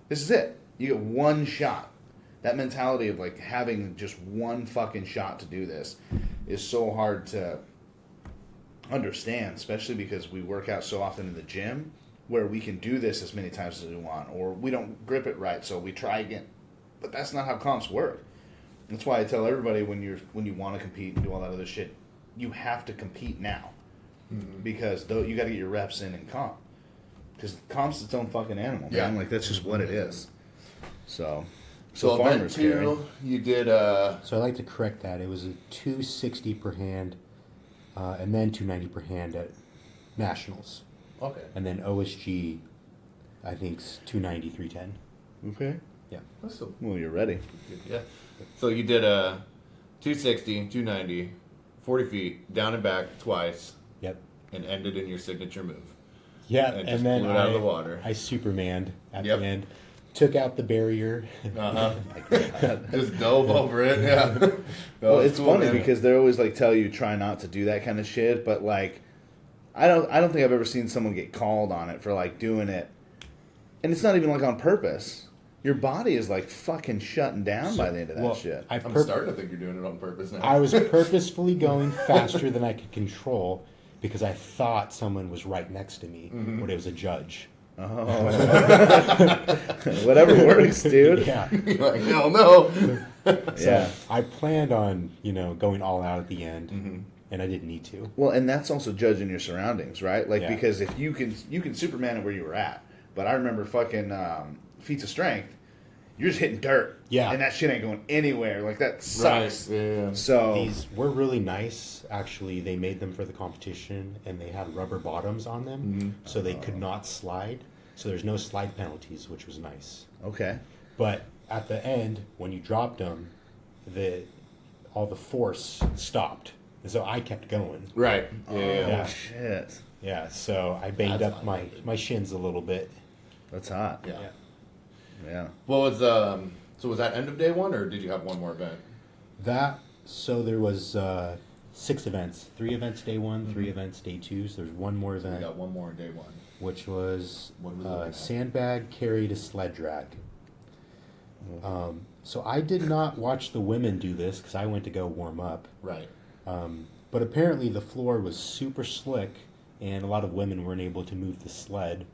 this is it. You get one shot. That mentality of like having just one fucking shot to do this is so hard to understand, especially because we work out so often in the gym where we can do this as many times as we want, or we don't grip it right, so we try again. But that's not how comps work. That's why I tell everybody when you want to compete and do all that other shit, you have to compete now because you got to get your reps in comp. because comp's its own fucking animal,
Yeah.
man. Like that's just what it is. So
So event
farmers carry.
2, you did.
So I'd like to correct that. It was a 260 per hand, and then 290 per hand at nationals,
Okay.
and then OSG, I think 290 310.
Okay.
Yeah.
That's so
Well, you're ready.
good. Yeah. So you did a 260, 290, 40 feet down and back twice,
Yep.
and ended in your signature move.
Yeah,
And
and,
just
then
blew it out of the water.
I Supermaned at
Yep.
the end, took out the barrier.
Just dove over it. Yeah. That
Well,
was
it's
cool,
funny
man.
because they always like tell you try not to do that kind of shit, but like I don't think I've ever seen someone get called on it for like doing it, and it's not even like on purpose. Your body is like fucking shutting down by the end of that
Well,
shit.
I
I'm
purp-
starting to think you're doing it on purpose now.
I was purposefully going faster than I could control because I thought someone was right next to me, but it was a judge.
Whatever works, dude.
Yeah.
You're like, hell no.
Yeah.
I planned on, going all out at the end, and I didn't need to.
Well, and that's also judging your surroundings, right? Like
Yeah.
because if you can Superman it where you were at, but I remember fucking feats of strength, you're just hitting dirt,
Yeah.
and that shit ain't going anywhere. Like that sucks.
Right, yeah.
So
These were really nice. Actually, they made them for the competition, and they had rubber bottoms on them, so they could not slide. So there's no slide penalties, which was nice.
okay,
But at the end, when you dropped them, all the force stopped, and so I kept going.
Right. Yeah.
Yeah.
oh shit,
Yeah, so I banged
That's
up
fine.
my shins a little bit.
that's hot.
Yeah.
Yeah.
What was so was that end of day 1, or did you have one more event?
So there was 6 events, 3 events day 1, 3 events day 2. So there's one more
We
event,
got one more on day 1.
which was
What was it like?
sandbag carry to sled drag. So I did not watch the women do this because I went to go warm up.
Right.
But apparently the floor was super slick, and a lot of women weren't able to move the sled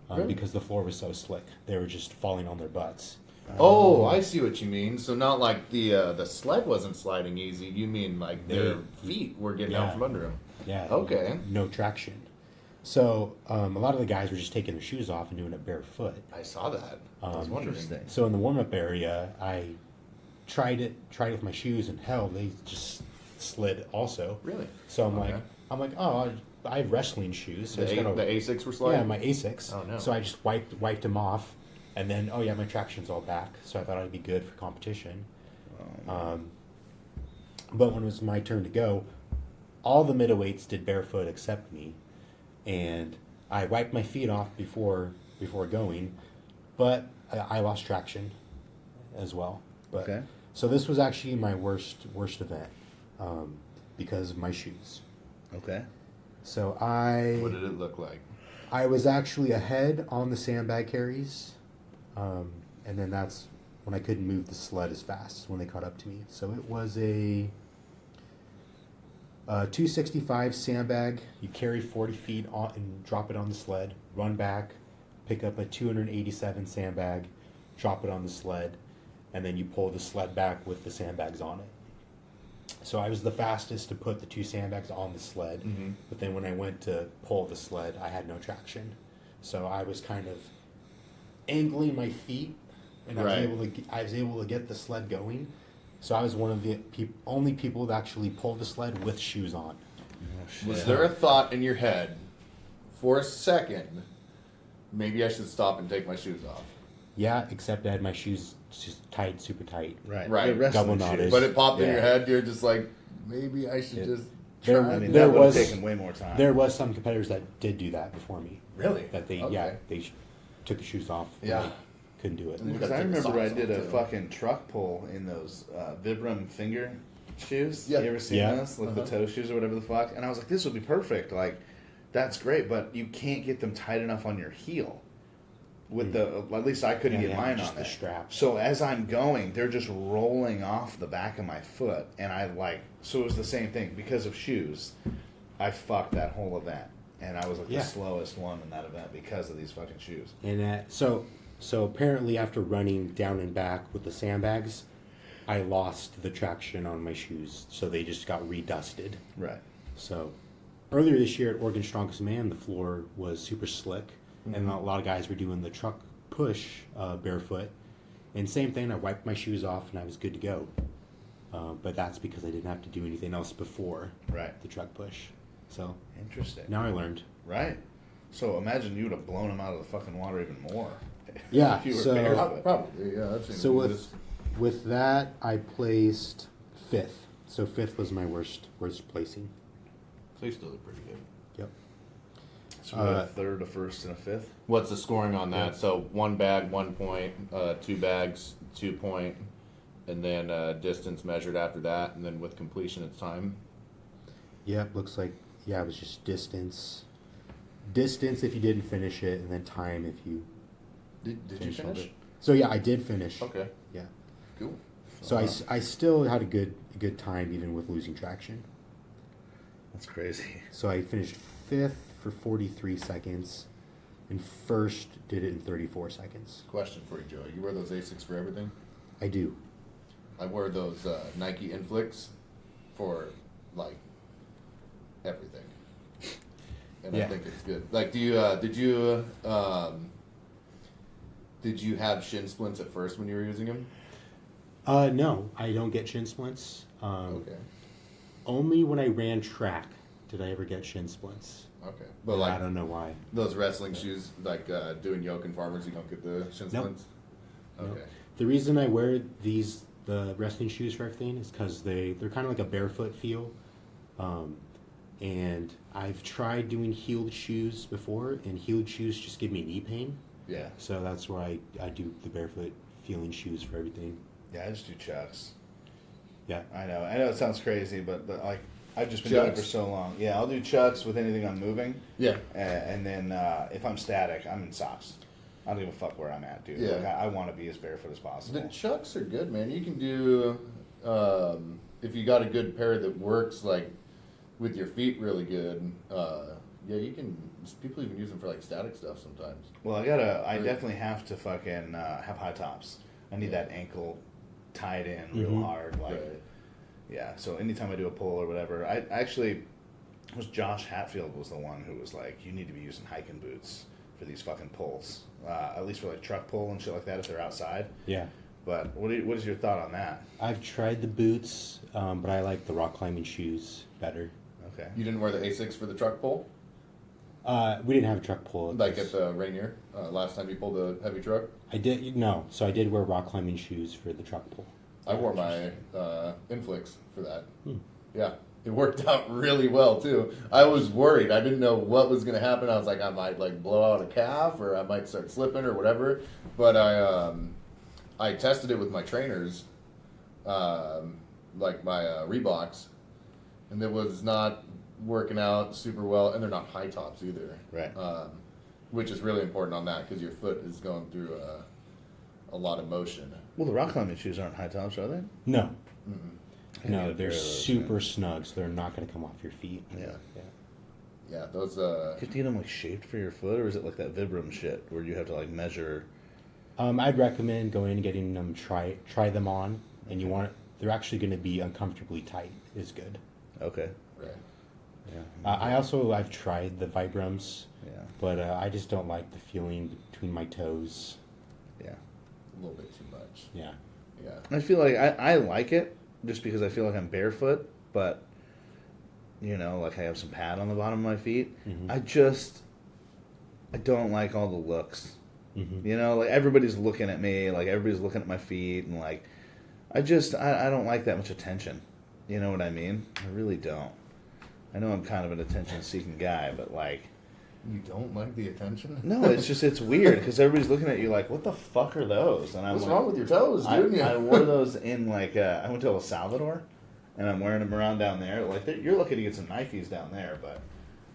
Really?
because the floor was so slick. They were just falling on their butts.
Oh, I see what you mean. So not like the sled wasn't sliding easy. You mean like their feet were getting out
Yeah.
from under them.
Yeah.
Okay.
No traction. So a lot of the guys were just taking their shoes off and doing it barefoot.
I saw that. I was wondering.
Interesting.
So in the warm up area, I tried it with my shoes, and hell, they just slid also.
Really?
So I'm
Okay.
like, oh, I have wrestling shoes. So
The,
I just gotta-
the A6 were sliding?
yeah, my Asics.
Oh, no.
So I just wiped them off, and then oh yeah, my traction's all back. So I thought I'd be good for competition. But when it was my turn to go, all the middleweights did barefoot except me, and I wiped my feet off before going, but I lost traction as well. But,
Okay.
So this was actually my worst event because of my shoes.
Okay.
So
What did it look like?
I was actually ahead on the sandbag carries, and then that's when I couldn't move the sled as fast when they caught up to me. So it was a 265 sandbag. You carry 40 feet on and drop it on the sled, run back, pick up a 287 sandbag, drop it on the sled, and then you pull the sled back with the sandbags on it. So I was the fastest to put the 2 sandbags on the sled, but then when I went to pull the sled, I had no traction. So I was kind of angling my feet, and
Right.
I was able to get the sled going. So I was one of the only people that actually pulled the sled with shoes on.
Was there a thought in your head for a second, maybe I should stop and take my shoes off?
Yeah, except I had my shoes just tied, super tight.
Right.
Right.
The wrestling
Double knotted.
shoes.
But it popped in
Yeah.
your head, you're just like, maybe I should
Yeah.
just
There-
try.
I mean,
There
that would have
was-
taken way more time.
There was some competitors that did do that before me.
Really?
That they
Okay.
took the shoes off. and
Yeah.
they couldn't do it.
And
Because
gotta
I
take the
remember I
socks
did
off,
a
too.
fucking truck pull in those Vibram finger shoes.
Yeah.
You ever seen
Yeah.
those? Like the toe shoes or whatever the fuck. And I was like, this would be perfect. Like, that's great, but you can't get them tight enough on your heel. With the, at least I couldn't
Yeah,
get
yeah,
mine
just
on
the
there.
strap.
So as I'm going, they're just rolling off the back of my foot, and so it was the same thing because of shoes. I fucked that whole event, and I was like
Yeah.
the slowest one in that event because of these fucking shoes.
And so apparently after running down and back with the sandbags, I lost the traction on my shoes, so they just got redusted.
Right.
So earlier this year at Oregon Strongest Man, the floor was super slick, and a lot of guys were doing the truck push barefoot. And same thing, I wiped my shoes off and I was good to go. But that's because I didn't have to do anything else before the truck push. So
interesting.
now I learned.
Right. So imagine you would have blown him out of the fucking water even more.
Yeah.
If you were
so
barefoot.
Probably, yeah. I've seen
so
this.
with that, I placed 5th. So 5th was my worst placing.
So you still did pretty good.
Yep.
So we got a third, a first, and a fifth.
What's the scoring on that? So 1 bag, 1 point, 2 bags, 2 point, and then distance measured after that, and then with completion, it's time.
Yeah, looks like it was just distance. Distance if you didn't finish it, and then time if you
Did you
finished all of
finish?
it. So yeah, I did finish.
Okay,
Yeah.
cool.
So I still had a good time even with losing traction.
That's crazy.
So I finished 5th for 43 seconds, and first did it in 34 seconds.
Question for you, Joe. You wear those Asics for everything?
I do.
I wear those Nike Inflicts for like everything, and I think it's good. Like, did you have shin splints at first when you were using them?
No, I don't get shin splints.
Okay.
Only when I ran track did I ever get shin splints.
Okay. But
And
like
I don't know why.
those wrestling shoes, like doing yoke and farmers, you don't get the shin
Nope.
splints?
Nope.
Okay.
The reason I wear the wrestling shoes for everything is because they're kind of like a barefoot feel. And I've tried doing heeled shoes before, and heeled shoes just give me knee pain.
Yeah.
So that's why I do the barefoot feeling shoes for everything.
Yeah, I just do chucks.
Yeah.
I know it sounds crazy, but like I've just been doing it for
Chucks.
so long. Yeah, I'll do chucks with anything I'm moving.
Yeah.
And then if I'm static, I'm in socks. I don't give a fuck where I'm at, dude.
Yeah.
Like, I want to be as barefoot as possible.
The chucks are good, man. You can do if you got a good pair that works like with your feet really good. Yeah, you can. People even use them for like static stuff sometimes.
Well, I definitely have to fucking have high tops. I need that ankle tied in real hard, like.
Right.
Yeah, so anytime I do a pull or whatever, I actually, it was Josh Hatfield was the one who was like, you need to be using hiking boots for these fucking pulls, at least for like truck pull and shit like that if they're outside.
Yeah.
But what is your thought on that?
I've tried the boots, but I like the rock climbing shoes better.
Okay.
You didn't wear the Asics for the truck pull,
We didn't have a truck pull.
like at the Rainier last time you pulled a heavy truck.
I did no, so I did wear rock climbing shoes for the truck pull.
I wore my Inflicts for that. Yeah, it worked out really well too. I was worried. I didn't know what was going to happen. I was like, I might like blow out a calf, or I might start slipping, or whatever. But I tested it with my trainers, like my Reeboks, and it was not working out super well. And they're not high tops either,
Right.
which is really important on that because your foot is going through a lot of motion.
Well, the rock climbing shoes aren't high tops, are they?
No.
I need
No,
a pair
they're
of those,
super snug, so they're not going to come off your feet.
Yeah.
Yeah, those.
You have to get them like shaped for your foot, or is it like that Vibram shit where you have to like measure?
I'd recommend going and getting them try them on, and they're actually going to be uncomfortably tight. Is good.
Okay.
Right.
Yeah.
I've tried the Vibrams,
Yeah.
but I just don't like the feeling between my toes.
Yeah.
A little bit too much.
Yeah.
Yeah.
I feel like I like it just because I feel like I'm barefoot, but like I have some pad on the bottom of my feet.
Mhm.
I don't like all the looks.
Mm-hmm.
Like everybody's looking at me, like everybody's looking at my feet, and like I don't like that much attention. You know what I mean? I really don't. I know I'm kind of an attention-seeking guy, but like,
You don't like the attention?
no, it's weird because everybody's looking at you like, what the fuck are those? And I'm
What's
like,
wrong with your toes, dude?
I wore those in like I went to El Salvador, and I'm wearing them around down there. Like you're lucky to get some Nikes down there, but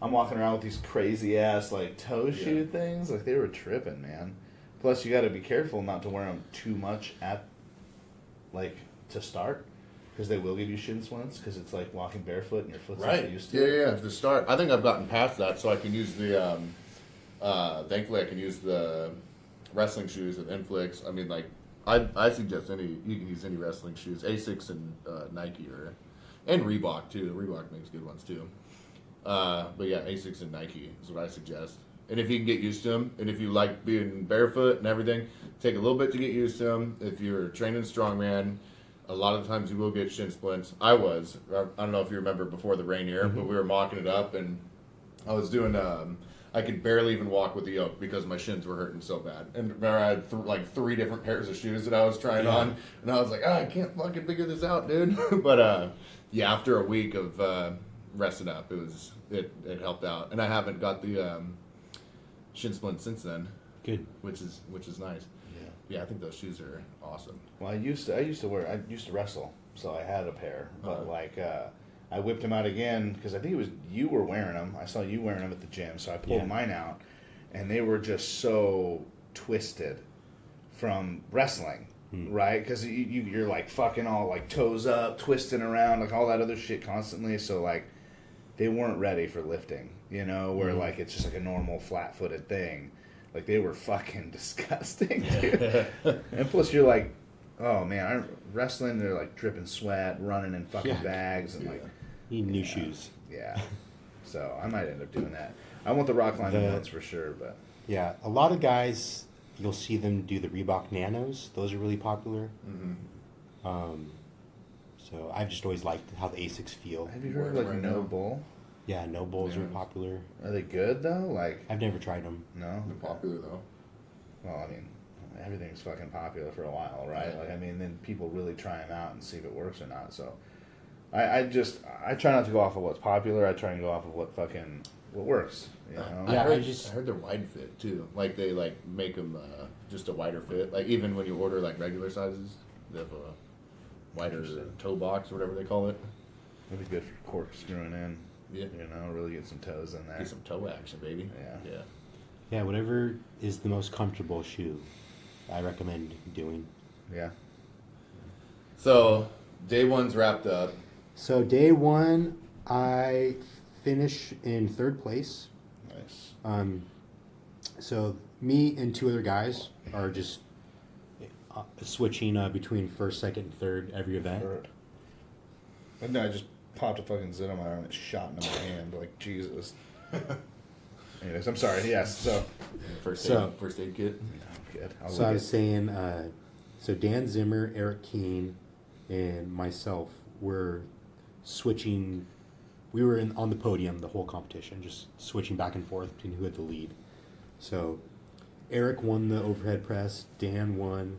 I'm walking around with these crazy ass like toe shoe things. Like they were tripping, man. Plus, you got to be careful not to wear them too much to start, because they will give you shin splints because it's like walking barefoot and your foot's
Right.
not used to it.
Yeah. To start, I think I've gotten past that, so I can use the. Thankfully, I can use the wrestling shoes with Inflicts. I mean, like, I suggest you can use any wrestling shoes, Asics and Nike and Reebok too. Reebok makes good ones too. But yeah, Asics and Nike is what I suggest. And if you can get used to them, and if you like being barefoot and everything, take a little bit to get used to them. If you're training strongman, a lot of times you will get shin splints. I don't know if you remember before the Rainier, but we were mocking it up, and I was doing, I could barely even walk with the yoke because my shins were hurting so bad. And I had like 3 different pairs of shoes that I was trying on, and I was like, I can't fucking figure this out, dude. But yeah, after a week of resting up, it helped out, and I haven't got the shin splint since then.
Good.
Which is nice. Yeah, I think those shoes are awesome.
Well, I used to wrestle, so I had a pair, but I whipped them out again because I think it was you were wearing them. I saw you wearing them at the gym, so I pulled mine out, and they were just so twisted from wrestling, right? Because you're like fucking all like toes up, twisting around, like all that other shit constantly. So like they weren't ready for lifting, where like it's just like a normal flat-footed thing. Like they were fucking disgusting, dude. And plus you're like, oh man, wrestling, they're like dripping sweat, running in fucking bags, and like
Need new shoes.
Yeah. So I might end up doing that. I want the rock climbing ones for sure, but
yeah, a lot of guys, you'll see them do the Reebok Nanos. Those are really popular. So I've just always liked how the Asics feel.
have you heard of like No Bull?
Yeah, No Bulls are popular.
Are they good though? Like
I've never tried them.
no.
They're popular though.
Well, I mean, everything's fucking popular for a while, right?
Yeah.
Like I mean, then people really try them out and see if it works or not. So I try not to go off of what's popular. I try and go off of what works.
I
Yeah,
heard they're wide fit too. Like they make them just a wider fit. Like even when you order like regular sizes, they have a wider toe box or whatever they call it.
It'd be good for corkscrewing in.
Yeah.
Really get some toes in there.
Get some toe action, baby.
Yeah.
Yeah, whatever is the most comfortable shoe, I recommend doing.
Yeah.
So day 1's wrapped up.
So day 1, I finish in 3rd place.
Nice.
So me and 2 other guys are just switching between 1st, 2nd, and 3rd every event.
And then I just popped a fucking zit on my arm and it shot into my hand. Like, Jesus. Anyways, I'm sorry. Yes, so.
First aid kit.
Good.
So I was saying, so Dan Zimmer, Eric Keene, and myself were switching. We were on the podium the whole competition, just switching back and forth between who had the lead. So Eric won the overhead press, Dan won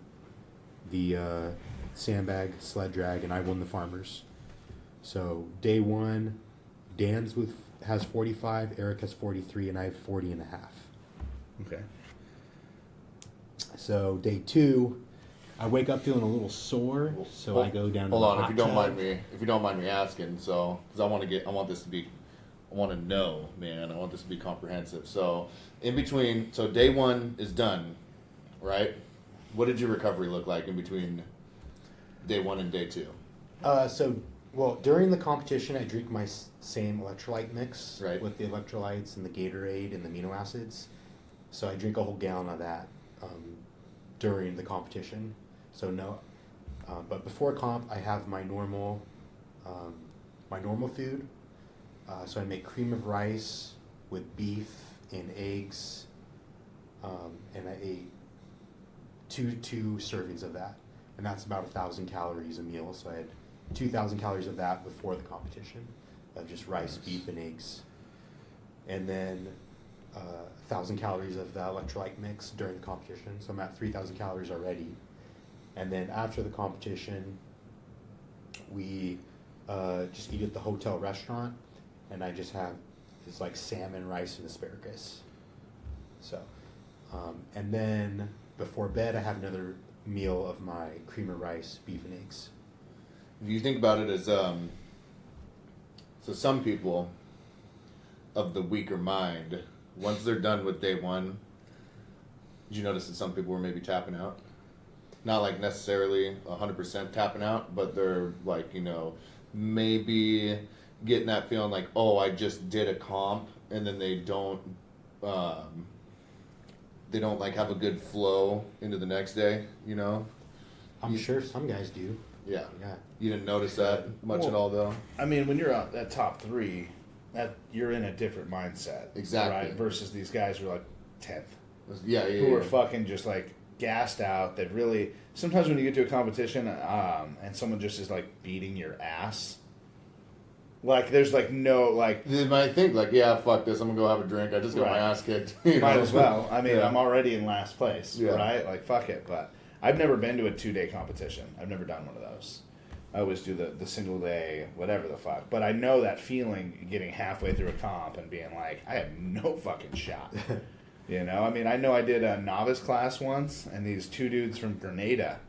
the sandbag, sled drag, and I won the farmers. So day 1, Dan's has 45, Eric has 43, and I have 40 and a half.
Okay.
So day 2, I wake up feeling a little sore, so I go down.
Hold
to the
on,
hot
if you don't
tub.
mind me asking, so because I want to know, man, I want this to be comprehensive. So in between, so day 1 is done, right? What did your recovery look like in between day 1 and day 2?
Well, during the competition, I drink my same electrolyte mix
Right.
with the electrolytes and the Gatorade and the amino acids. So I drink a whole gallon of that during the competition. So no, but before comp, I have my normal food. So I make cream of rice with beef and eggs, and I ate two servings of that, and that's about 1,000 calories a meal. So I had 2,000 calories of that before the competition, of just rice, beef, and eggs, and then 1,000 calories of the electrolyte mix during the competition. So I'm at 3,000 calories already, and then after the competition, we just eat at the hotel restaurant, and I just have this like salmon, rice, and asparagus. So, and then before bed, I have another meal of my cream of rice, beef, and eggs.
You think about it as so some people of the weaker mind, once they're done with day 1, did you notice that some people were maybe tapping out? Not like necessarily 100% tapping out, but they're like, maybe getting that feeling like, oh, I just did a comp, and then they don't like have a good flow into the next day,
I'm sure some guys do.
Yeah.
Yeah.
You didn't notice that much at all, though?
I mean, when you're at top 3, you're in a different mindset.
Exactly.
Right? Versus these guys who are like 10th.
Yeah.
Who are fucking just like gassed out. They've really, sometimes when you get to a competition and someone just is like beating your ass, like there's like no, like.
They might think like, yeah, fuck this, I'm gonna go have a drink. I just got my ass kicked.
Might as well. I mean,
Yeah.
I'm already in last place,
Yeah.
right? Like, fuck it. But I've never been to a 2-day competition. I've never done one of those. I always do the single day, whatever the fuck. But I know that feeling getting halfway through a comp and being like, I have no fucking shot. You know? I mean, I know I did a novice class once, and these 2 dudes from Grenada,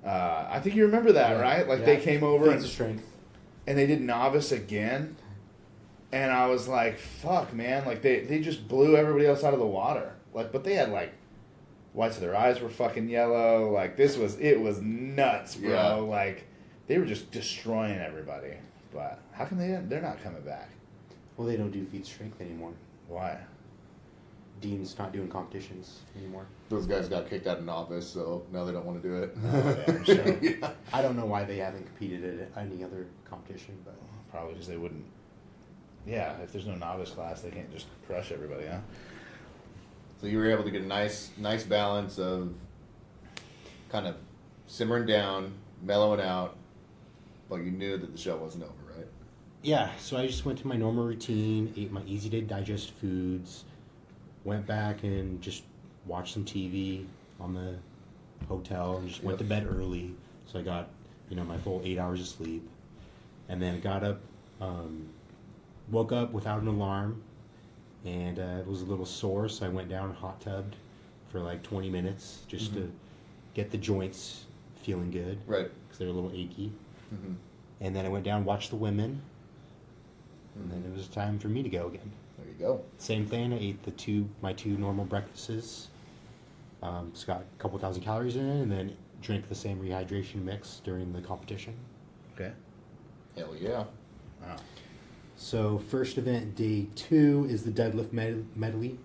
I think you remember that, right? Like, they came over
Feats of strength.
and they did novice again. And I was like, fuck, man. Like, they just blew everybody else out of the water. Like, but they had, like, whites of their eyes were fucking yellow. Like, it was nuts, bro.
Yeah.
Like, they were just destroying everybody. But how come they're not coming back?
Well, they don't do feats of strength anymore.
Why?
Dean's not doing competitions anymore.
Those guys got kicked out of novice, so now they don't want to do it.
Oh, yeah, I'm sure.
Yeah.
I don't know why they haven't competed at any other competition, but
Probably because they wouldn't. Yeah, if there's no novice class, they can't just crush everybody, huh?
So you were able to get a nice balance of kind of simmering down, mellowing out, but you knew that the show wasn't over, right?
yeah. So I just went to my normal routine, ate my easy to digest foods, went back and just watched some TV on the hotel, and just went to bed early. So I got my full 8 hours of sleep, and then got up, woke up without an alarm, and it was a little sore, so I went down and hot tubbed for like 20 minutes just to get the joints feeling good,
Right.
because they're a little achy.
Mm-hmm.
And then I went down and watched the women, and then it was time for me to go again.
There you go.
Same thing. I ate my two normal breakfasts. It's got a couple thousand calories in it, and then drank the same rehydration mix during the competition.
Okay.
Hell yeah.
Wow.
So first event, day 2, is the deadlift medley.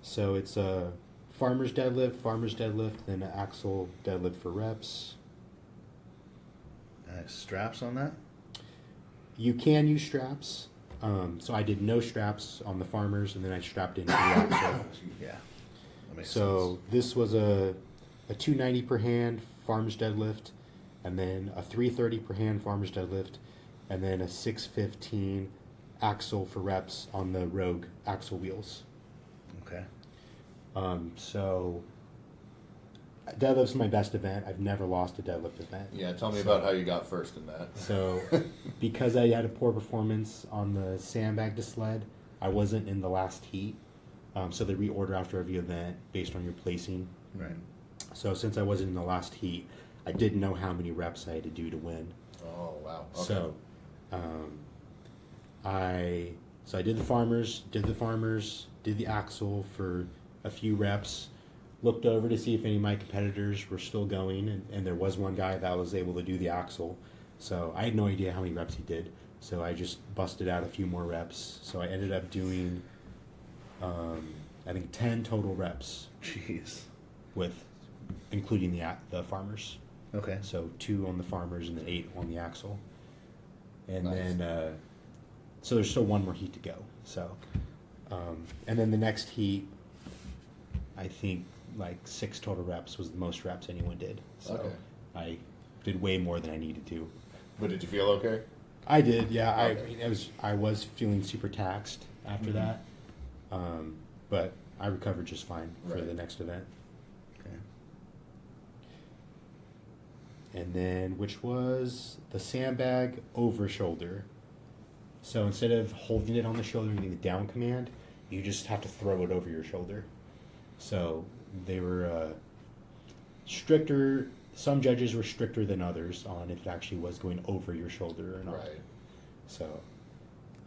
So it's a farmer's deadlift, then an axle deadlift for reps.
Nice. Straps on that?
You can use straps. So I did no straps on the farmers, and then I strapped into the axle.
Yeah. That makes
So
sense.
this was a 290 per hand farmer's deadlift, and then a 330 per hand farmer's deadlift, and then a 615 axle for reps on the Rogue axle wheels.
Okay.
So deadlift's my best event. I've never lost a deadlift event.
Yeah, tell me about how you got first in that.
So because I had a poor performance on the sandbag to sled, I wasn't in the last heat. So they reorder after every event based on your placing.
Right.
So since I wasn't in the last heat, I didn't know how many reps I had to do to win.
Oh, wow. Okay.
So, I did the farmers, did the axle for a few reps, looked over to see if any of my competitors were still going, and there was one guy that was able to do the axle. So I had no idea how many reps he did. So I just busted out a few more reps. So I ended up doing, I think 10 total reps
Jeez.
with, including the farmers.
Okay.
So 2 on the farmers and then 8 on the axle. And
Nice.
then, so there's still one more heat to go. So, and then the next heat, I think like 6 total reps was the most reps anyone did. So
Okay.
I did way more than I needed to.
But did you feel okay?
I did, yeah.
Okay.
I was feeling super taxed after that, but I recovered just fine for
Right.
the next event.
Okay.
And then, which was the sandbag over shoulder. So instead of holding it on the shoulder and getting the down command, you just have to throw it over your shoulder. So they were stricter. Some judges were stricter than others on if it actually was going over your shoulder or not.
Right.
So,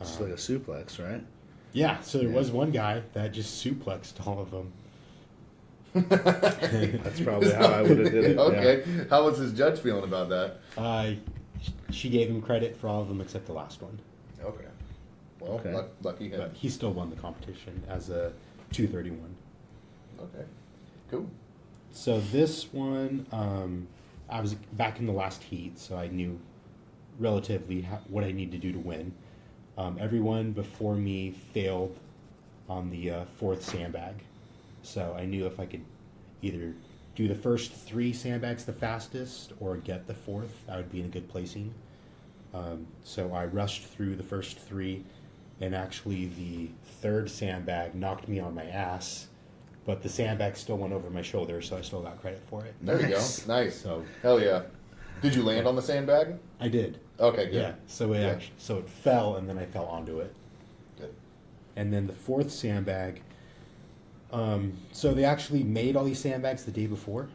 It's like a suplex, right?
yeah. So there
Yeah.
was one guy that just suplexed all of them.
That's probably how I would have did it.
Okay. How was his judge feeling about that?
She gave him credit for all of them except the last one.
Okay. Well,
Okay.
lucky him.
But he still won the competition as a 231.
Okay. Cool.
So this one, I was back in the last heat, so I knew relatively what I needed to do to win. Everyone before me failed on the fourth sandbag. So I knew if I could either do the first 3 sandbags the fastest or get the fourth, I would be in a good placing. So I rushed through the first 3, and actually the third sandbag knocked me on my ass, but the sandbag still went over my shoulder, so I still got credit for it.
There you go.
Nice.
Nice.
So
Hell yeah. Did you land on the sandbag?
I did.
Okay, good.
Yeah. So so it fell, and then I fell onto it.
Good.
And then the fourth sandbag. So they actually made all these sandbags the day before.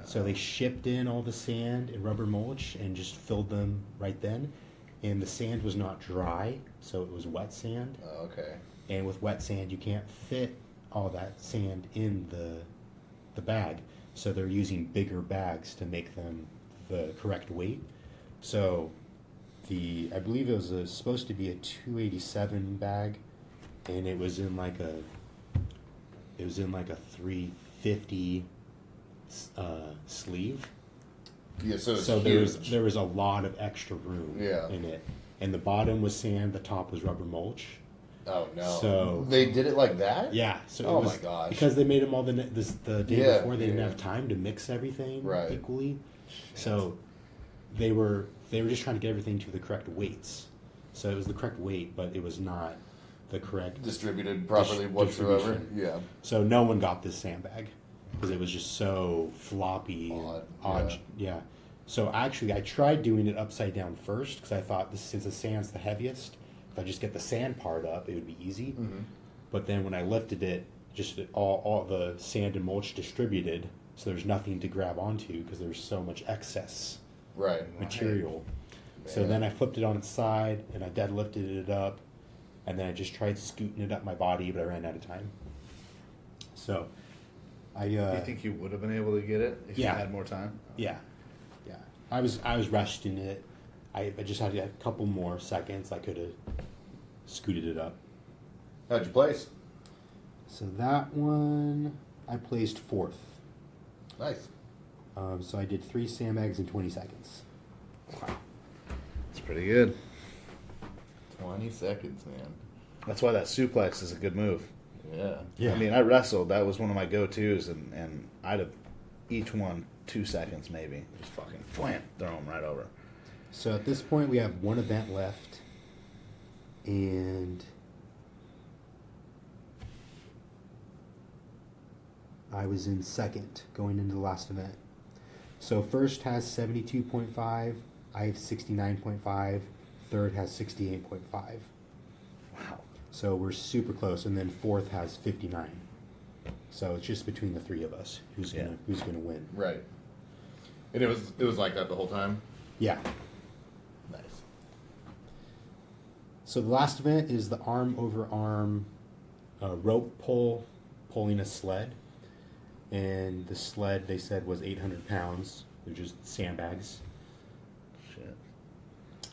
So they shipped in all the sand and rubber mulch and just filled them right then. And the sand was not dry, so it was wet sand.
Okay.
And with wet sand, you can't fit all that sand in the bag. So they're using bigger bags to make them the correct weight. So I believe it was supposed to be a 287 bag, and it was in like a 350 sleeve.
Yeah, so it's
So
huge.
there was a lot of extra room
Yeah.
in it, and the bottom was sand, the top was rubber mulch.
Oh no.
So
they did it like that?
yeah, so
Oh
it was,
my gosh.
because they made them all the day
Yeah,
before, they didn't
yeah.
have time to mix everything
Right.
equally. So they were just trying to get everything to the correct weights. So it was the correct weight, but it was not the correct.
Distributed properly whatsoever.
distribution.
Yeah.
So no one got this sandbag because it was just so floppy and
Odd,
yeah. So actually, I tried doing it upside down first because I thought since the sand's the heaviest, if I just get the sand part up, it would be easy.
Mm-hmm.
But then when I lifted it, just all the sand and mulch distributed, so there's nothing to grab onto because there's so much excess
Right.
material. So
Man.
then I flipped it on its side and I deadlifted it up, and then I just tried scooting it up my body, but I ran out of time. So I
Do you think you would have been able to get it if
Yeah.
you had more time?
yeah. I was rushed in it. I just had a couple more seconds. I could have scooted it up.
How'd you place?
So that one I placed 4th.
Nice.
So I did 3 sandbags in 20 seconds.
It's pretty good.
20 seconds, man.
That's why that suplex is a good move.
Yeah.
I mean, I wrestled. That was one of my go-tos, and I'd have each one 2 seconds maybe. Just fucking wham, throw them right over.
So at this point, we have one event left, and I was in second going into the last event. So first has 72.5, I have 69.5, third has 68.5.
Wow.
So we're super close, and then fourth has 59. So it's just between the 3 of us who's gonna win.
Right. And it was like that the whole time?
Yeah.
Nice.
So the last event is the arm over arm rope pulling a sled, and the sled they said was 800 pounds. They're just sandbags.
Shit.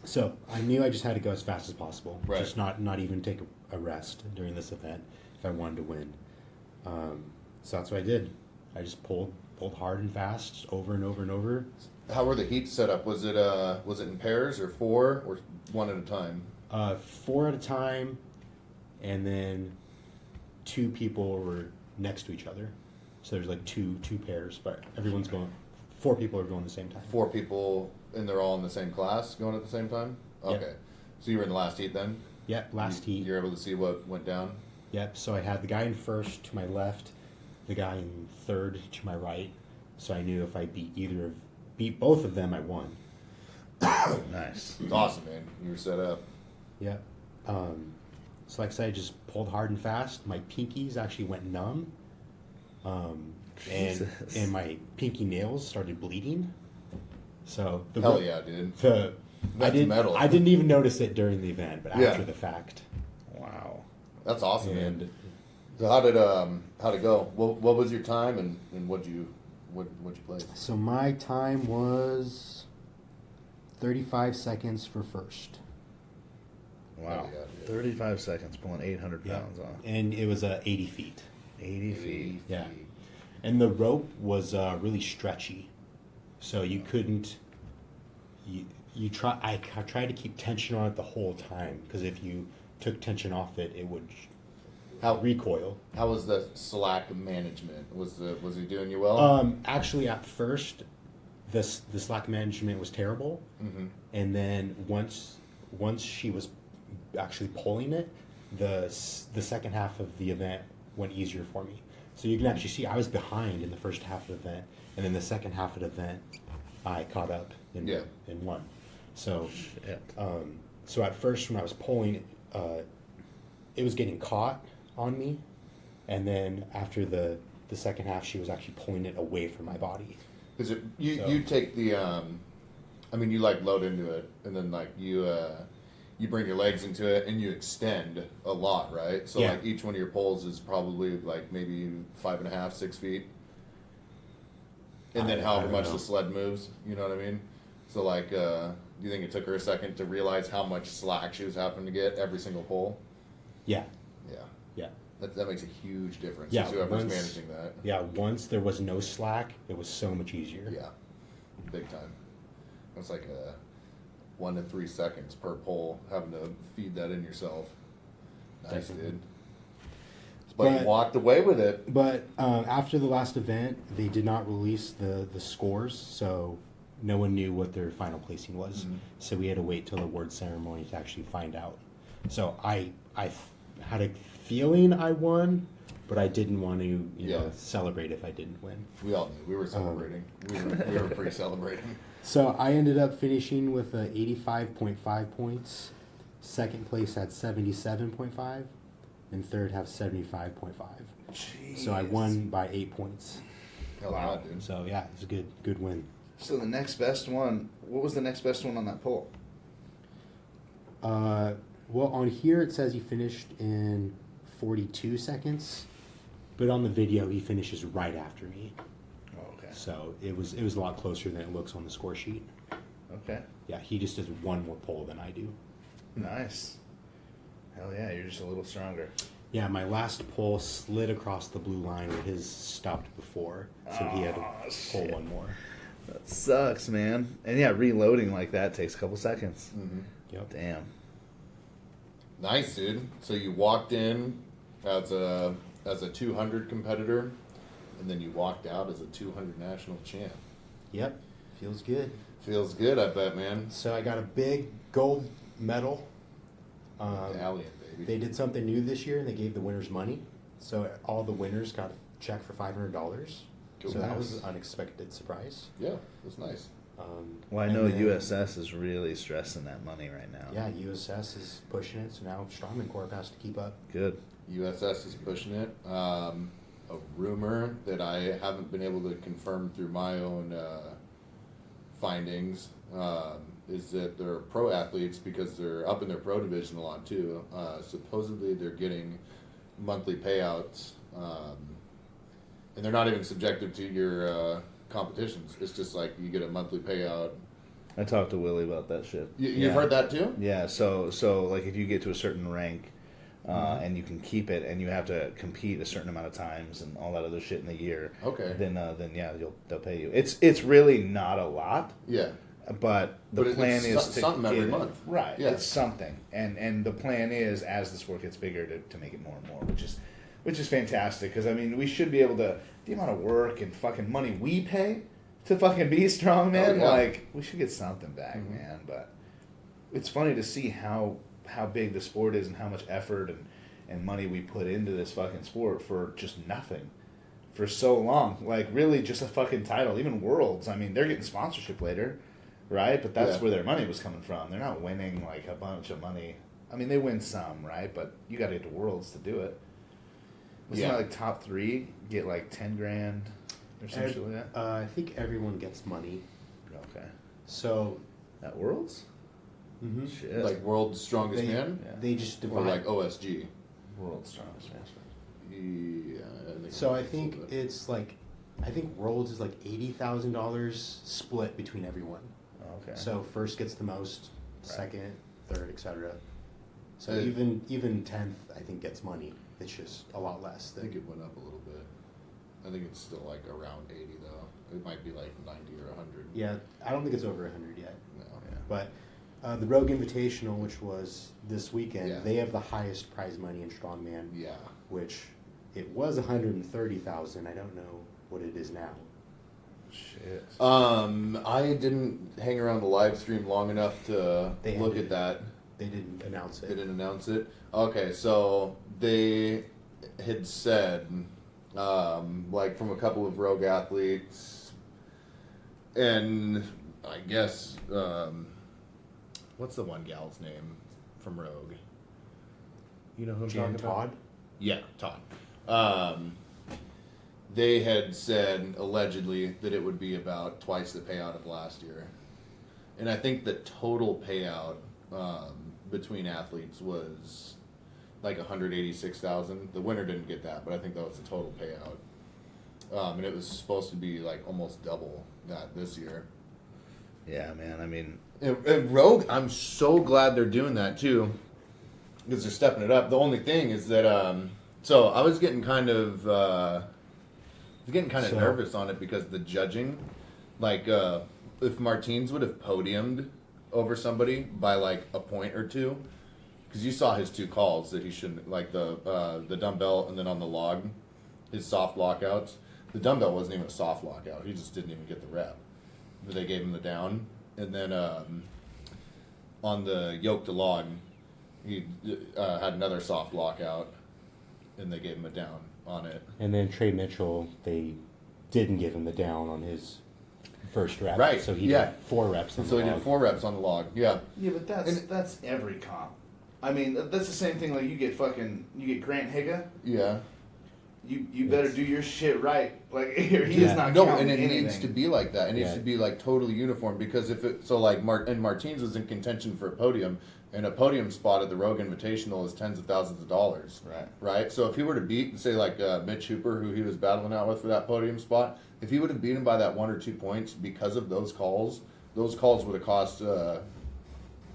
So I knew I just had to go as fast as possible,
Right.
just not even take a rest during this event if I wanted to win. So that's what I did. I just pulled hard and fast, just over and over and over.
How were the heats set up? Was it in pairs or 4 or one at a time?
4 at a time, and then 2 people were next to each other. So there's like two pairs, but everyone's going. 4 people are going at the same time.
4 people, and they're all in the same class going at the same time?
Yep.
Okay. So you were in the last heat then?
Yep, last heat.
You're able to see what went down?
Yep. So I had the guy in first to my left, the guy in third to my right. So I knew if I beat both of them, I won.
Nice.
It's awesome, man. You were set up.
Yep. So like I said, I just pulled hard and fast. My pinkies actually went numb.
Jesus.
And my pinky nails started bleeding. So
Hell yeah, dude. That's metal.
I didn't even notice it during the event, but
Yeah.
after the fact.
Wow.
That's awesome, man.
And
So how'd it go? What was your time and what'd you place?
so my time was 35 seconds for first.
Wow.
Oh, yeah, dude.
35 seconds pulling 800
Yeah.
pounds off.
And it was 80 feet.
80 feet.
Yeah. And the rope was really stretchy. So you couldn't, I tried to keep tension on it the whole time, because if you took tension off it, it would recoil.
How was the slack management? Was he doing you well?
Actually, at first, the slack management was terrible, and then once she was actually pulling it, the second half of the event went easier for me. So you can actually see I was behind in the first half of the event, and then the second half of the event, I caught up and won. So, so at first when I was pulling, it was getting caught on me, and then after the second half, she was actually pulling it away from my body.
Because you take the, I mean, you like load into it, and then like you bring your legs into it, and you extend a lot, right? So like each one of your poles is probably like maybe 5.5, 6 feet, and then however much the sled moves, you know what I mean? So like, do you think it took her a second to realize how much slack she was having to get every single pole?
Yeah.
Yeah. That makes a huge difference.
Yeah,
Whoever's managing that.
Yeah, once there was no slack, it was so much easier.
Yeah, big time. It's like 1 to 3 seconds per pole, having to feed that in yourself. Nice, dude. But you walked away with it.
But after the last event, they did not release the scores, so no one knew what their final placing was. So we had to wait till the award ceremony to actually find out. So I had a feeling I won, but I didn't want to you know, celebrate if I didn't win.
We all knew. We were celebrating. We were pre-celebrating.
So I ended up finishing with 85.5 points. Second place had 77.5, and third have 75.5. So I won by 8 points.
Hell yeah, dude.
So yeah, it's a good win.
So the next best one, what was the next best one on that poll?
Well, on here it says he finished in 42 seconds, but on the video he finishes right after me.
Oh, okay.
So it was a lot closer than it looks on the score sheet.
Okay.
Yeah, he just does one more pull than I do.
Nice. Hell yeah, you're just a little stronger.
Yeah, my last pull slid across the blue line where his stopped before, so he had to pull one more.
That sucks, man. And yeah, reloading like that takes a couple seconds.
Yep.
Damn.
Nice, dude. So you walked in as a 200 competitor, and then you walked out as a 200 national champ.
Yep. Feels good.
Feels good, I bet, man.
So I got a big gold medal.
Medallion, baby.
They did something new this year, and they gave the winners money. So all the winners got a check for $500.
Cool.
So that was an unexpected surprise.
Yeah, that's nice.
Well, I know USS is really stressing that money right now.
Yeah, USS is pushing it, so now Strongman Corp has to keep up.
Good.
USS is pushing it. A rumor that I haven't been able to confirm through my own findings is that they're pro athletes, because they're up in their pro division a lot too. Supposedly they're getting monthly payouts, and they're not even subjective to your competitions. It's just like you get a monthly payout.
I talked to Willie about that shit.
You've heard that too?
Yeah, so like if you get to a certain rank, and you can keep it, and you have to compete a certain amount of times and all that other shit in the year.
Okay.
Then yeah, they'll pay you. It's really not a lot.
Yeah.
But the plan is to
something every month.
Right.
Yeah.
It's something, and the plan is, as the sport gets bigger, to make it more and more, which is fantastic, because I mean we should be able to, the amount of work and fucking money we pay to fucking be strong, man.
Oh, yeah.
Like we should get something back, man. But it's funny to see how big the sport is and how much effort and money we put into this fucking sport for just nothing for so long. Like really just a fucking title. Even Worlds, I mean, they're getting sponsorship later, right? But that's where their money was coming from. They're not winning like a bunch of money. I mean, they win some, right? But you got to get to Worlds to do it. Wasn't it like top 3 get like 10 grand or something like that?
I think everyone gets money.
Okay.
So
At Worlds?
Mm-hmm.
Shit.
Like World's Strongest Man?
Yeah.
They just divide.
Or like OSG?
World's Strongest Man.
Yeah.
So I think it's like, I think Worlds is like $80,000 split between everyone.
Okay.
So first gets the most, second, third, etc. So
Uh,
even 10th, I think, gets money. It's just a lot less.
I think it went up a little bit. I think it's still like around 80 though. It might be like 90 or 100.
Yeah, I don't think it's over 100 yet.
No.
Yeah.
But the Rogue Invitational, which was this weekend,
Yeah.
they have the highest prize money in strongman.
Yeah.
Which it was 130,000. I don't know what it is now.
Shit.
I didn't hang around the live stream long enough to
They
look
ended
at that.
They didn't announce it.
They didn't announce it. Okay, so they had said, like from a couple of Rogue athletes, and I guess what's the one gal's name from Rogue? You know who I'm
Jan
talking about?
Todd?
Yeah, Todd. They had said allegedly that it would be about twice the payout of last year, and I think the total payout between athletes was like 186,000. The winner didn't get that, but I think that was the total payout, and it was supposed to be like almost double that this year.
Yeah, man. I mean,
And Rogue, I'm so glad they're doing that too, because they're stepping it up. The only thing is that, so I was getting kind of, nervous on it because the judging, like, if Martins would have podiumed over somebody by like a point or two, because you saw his two calls that he shouldn't, like the dumbbell and then on the log, his soft lockouts. The dumbbell wasn't even a soft lockout; he just didn't even get the rep. But they gave him the down, and then on the yoke to log, he had another soft lockout, and they gave him a down on it.
And then Trey Mitchell, they didn't give him the down on his first rep.
Right,
So he
yeah.
did 4 reps on
So
the
he
log.
did 4 reps on the log. Yeah.
yeah, but that's every comp. I mean, that's the same thing. Like you get Grant Higa.
Yeah.
You better do your shit right. Like he is not
No,
counting
and it
anything.
needs to be like that. It needs
Yeah.
to be like totally uniform, because if it, so like and Martins was in contention for a podium, and a podium spot at the Rogue Invitational is tens of thousands of dollars.
Right.
Right. So if he were to beat, say like Mitch Hooper, who he was battling out with for that podium spot, if he would have beat him by that 1 or 2 points because of those calls would have cost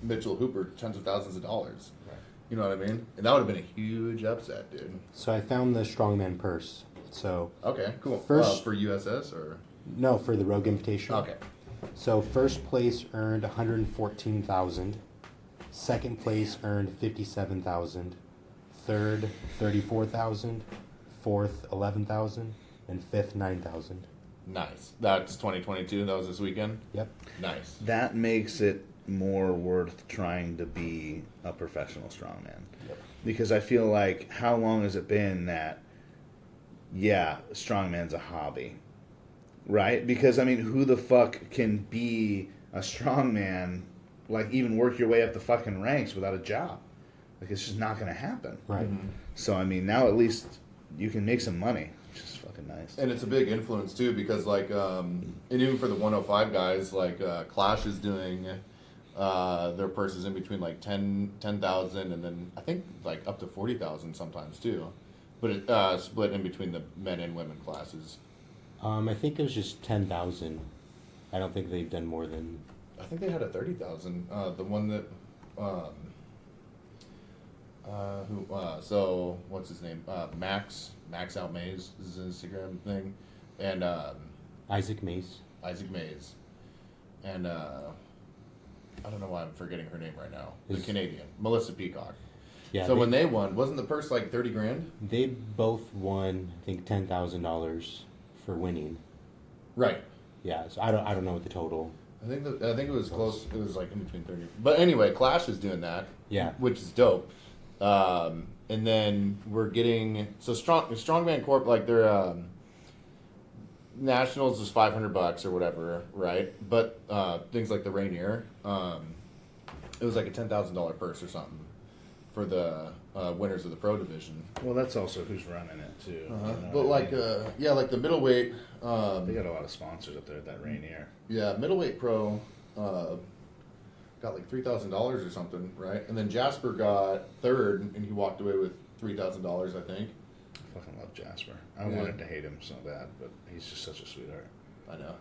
Mitchell Hooper tens of thousands of dollars.
Right.
You know what I mean? And that would have been a huge upset, dude.
So I found the strongman purse. So
Okay, cool.
First-
For USS or
no, for the Rogue Invitational.
okay.
So first place earned 114,000. Second place earned 57,000. Third 34,000. Fourth 11,000, and fifth 9,000.
Nice. That's 2022. That was this weekend.
Yep.
Nice.
That makes it more worth trying to be a professional strongman.
Yep.
Because I feel like, how long has it been that, yeah, strongman's a hobby, right? Because, I mean, who the fuck can be a strongman, like, even work your way up the fucking ranks without a job? Like, it's just not going to happen.
Right.
So, I mean, now at least you can make some money, which is fucking nice.
And it's a big influence too, because like, and even for the 105 guys, like Clash is doing their purses in between like 10,000 and then I think like up to 40,000 sometimes too, but it split in between the men and women classes.
I think it was just 10,000. I don't think they've done more than.
I think they had a 30,000. The one that, so what's his name? Max Outmaze is his Instagram thing, and
Isaac Mace.
Isaac Mays, and I don't know why I'm forgetting her name right now. The
Is-
Canadian Melissa Peacock.
Yeah.
So when they won, wasn't the purse like 30 grand?
They both won, I think, $10,000 for winning.
Right.
Yeah. So I don't know what the total.
I think it was close. It was like in between 30. But anyway, Clash is doing that.
Yeah.
Which is dope. And then we're getting Strongman Corp, like their nationals is $500 or whatever, right? But things like the Rainier, it was like a $10,000 purse or something for the winners of the pro division.
Well, that's also who's running it, too. You know
But
what I
like
mean?
like the middleweight,
They got a lot of sponsors up there at that Rainier.
yeah, middleweight pro got like $3,000 or something, right? And then Jasper got third, and he walked away with $3,000, I think.
I fucking love Jasper. I
Yeah.
wanted to hate him so bad, but he's just such a sweetheart.
I know.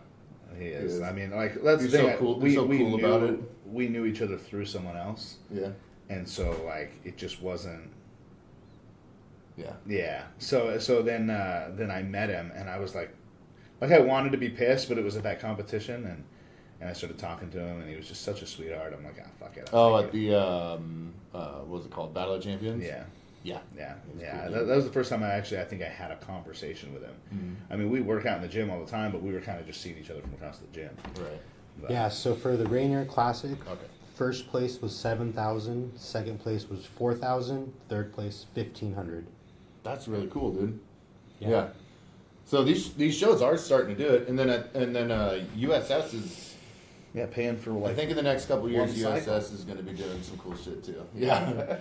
He is.
is.
I mean, like, that's
He's
the thing.
so cool-
We,
he's so
we
cool
knew,
about it.
We knew each other through someone else,
Yeah.
and so like it just wasn't.
Yeah.
Yeah. So then I met him, and I was like I wanted to be pissed, but it was at that competition, And I started talking to him, and he was just such a sweetheart. I'm like, fuck it.
Oh, at the what was it called? Battle of Champions.
Yeah.
Yeah.
Yeah,
That's
yeah.
cool,
That was the first time I think I had a conversation with him.
Mm-hmm.
I mean, we work out in the gym all the time, but we were kind of just seeing each other from across the gym.
Right.
But,
Yeah, so for the Rainier Classic,
Okay.
first place was 7,000, second place was 4,000, third place 1,500.
That's really cool, dude. Yeah. So these shows are starting to do it, and then USS is.
Yeah, paying for like.
I think in the next couple of years,
one cycle.
USS is going to be doing some cool shit too. Yeah.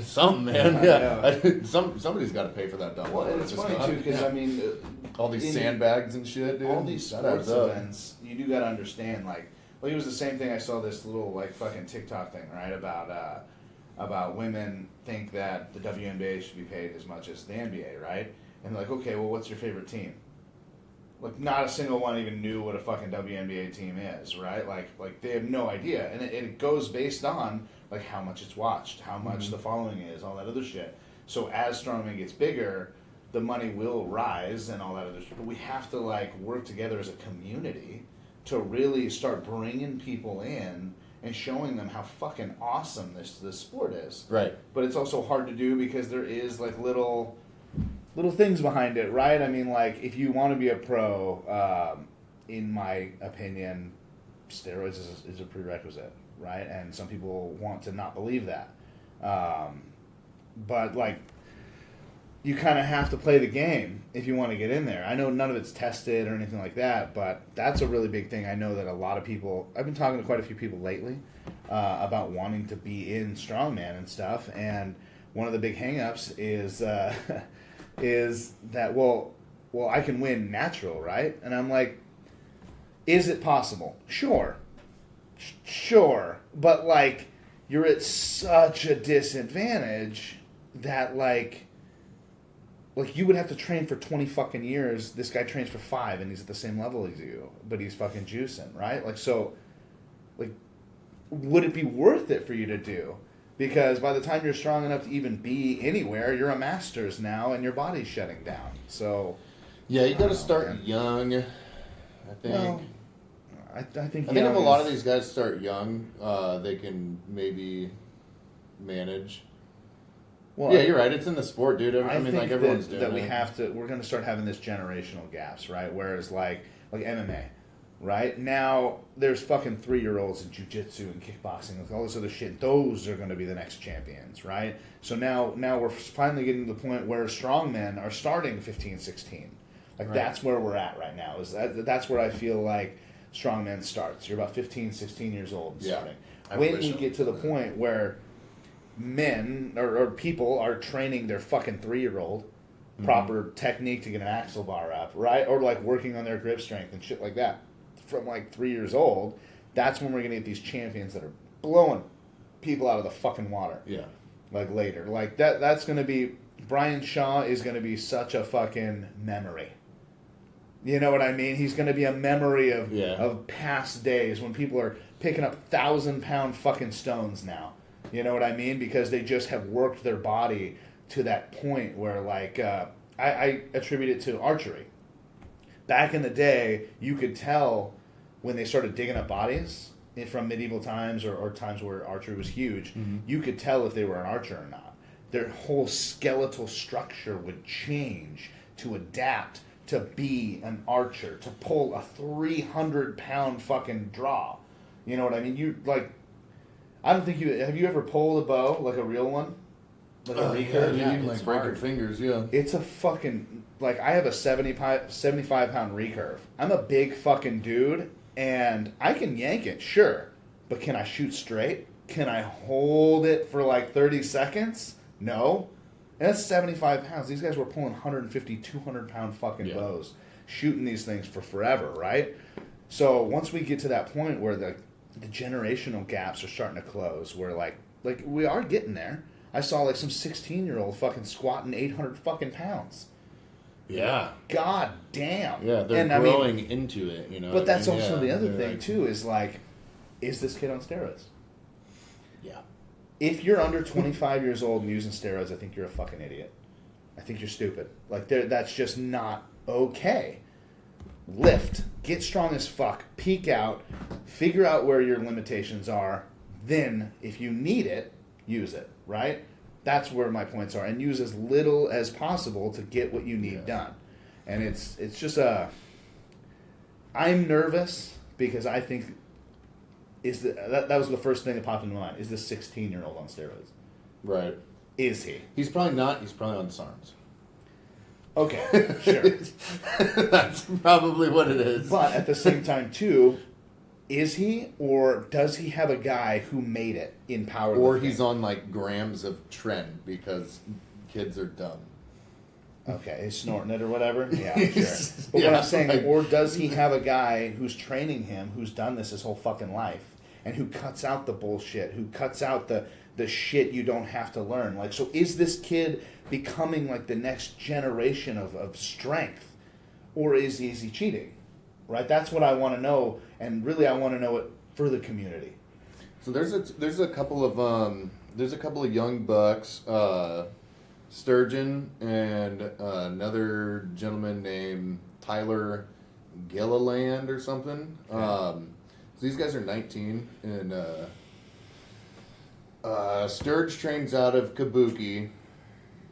Something, man. Yeah. Somebody's got to pay for that double.
Well, and it's funny too because I mean,
all these sandbags and shit, dude.
all these
That
sports
adds up.
events, you do got to understand. Like, well, it was the same thing. I saw this little like fucking TikTok thing, right? About women think that the WNBA should be paid as much as the NBA, right? And they're like, okay, well, what's your favorite team? Like, not a single one even knew what a fucking WNBA team is, right? Like they have no idea, and it goes based on like how much it's watched, how much the following is, all that other shit. So as strongman gets bigger, the money will rise and all that other shit. But we have to like work together as a community to really start bringing people in and showing them how fucking awesome this sport is.
Right.
But it's also hard to do because there is like little things behind it, right? I mean, like if you want to be a pro, in my opinion, steroids is a prerequisite, right? And some people want to not believe that, but like you kind of have to play the game if you want to get in there. I know none of it's tested or anything like that, but that's a really big thing. I know that a lot of people. I've been talking to quite a few people lately about wanting to be in strongman and stuff, and one of the big hangups is. Is that well I can win natural, right? And I'm like, is it possible? Sure, but like you're at such a disadvantage that like you would have to train for 20 fucking years. This guy trains for 5 and he's at the same level as you, but he's fucking juicing, right? Like so, like would it be worth it for you to do? Because by the time you're strong enough to even be anywhere, you're a master's now, and your body's shutting down. So,
Yeah, you got to
know,
start
man.
young. I think.
Well, I think
if a lot of these guys start young, they can maybe manage.
Well,
Yeah, you're right. It's in the sport, dude. I mean,
think
like everyone's
that,
doing
we
it.
have to. We're going to start having this generational gaps, right? Whereas like MMA, right now there's fucking 3-year-olds in jiu-jitsu and kickboxing and all this other shit. Those are going to be the next champions, right? So now we're finally getting to the point where strongmen are starting 15, 16. Like
Right.
that's where we're at right now. That's where I feel like strongman starts. You're about 15, 16 years old
Yeah.
starting.
I
When
wish
we
so.
get to the point where men or people are training their fucking 3-year-old proper technique to get an axle bar up, right? Or like working on their grip strength and shit like that from like 3 years old, that's when we're gonna get these champions that are blowing people out of the fucking water.
Yeah.
Like later. Like that's gonna be Brian Shaw is gonna be such a fucking memory. You know what I mean? He's gonna be a memory of past days when people are picking up 1,000-pound fucking stones now. You know what I mean? Because they just have worked their body to that point where, like, I attribute it to archery. Back in the day, you could tell when they started digging up bodies from medieval times or times where archery was huge, you could tell if they were an archer or not. Their whole skeletal structure would change to adapt to be an archer, to pull a 300-pound fucking draw. You know what I mean? You, like... I don't think have you ever pulled a bow, like a real one? Like a recurve?
Yeah, you can like
it's
break your
hard.
fingers, yeah.
It's a fucking, like I have a 75-pound recurve. I'm a big fucking dude, and I can yank it, sure. But can I shoot straight? Can I hold it for like 30 seconds? No. And that's 75 pounds. These guys were pulling 150, 200-pound fucking bows, shooting these things for forever, right? So once we get to that point where the generational gaps are starting to close, where like we are getting there. I saw like some 16-year-old fucking squatting 800 fucking pounds.
Yeah.
God damn.
Yeah, they're
and,
growing into it, you know.
But that's also
Yeah,
the other
they're
thing
like-
too is like, is this kid on steroids?
Yeah.
If you're under 25 years old and using steroids, I think you're a fucking idiot. I think you're stupid. Like that's just not okay. lift, get strong as fuck, peak out, figure out where your limitations are, then if you need it, use it, right? That's where my points are, and use as little as possible to get what you need done. And it's just I'm nervous because I think that was the first thing that popped into my mind. Is this 16-year-old on steroids?
Right.
Is he?
He's probably not. He's probably on SARMs.
Okay, sure.
That's probably what it is.
But at the same time, too, is he, or does he have a guy who made it in powerlifting?
Or he's on like grams of trend because kids are dumb.
Okay, he's snorting it or whatever? Yeah, sure. But
Yeah,
what I'm saying,
like-
or does he have a guy who's training him, who's done this his whole fucking life, and who cuts out the bullshit, who cuts out the shit you don't have to learn? Like, so is this kid becoming like the next generation of strength? Or is he cheating? Right? That's what I want to know, and really I want to know it for the community.
So there's a couple of young bucks, Sturgeon and another gentleman named Tyler Gilliland or something. So these guys are 19, and Sturge trains out of Kabuki,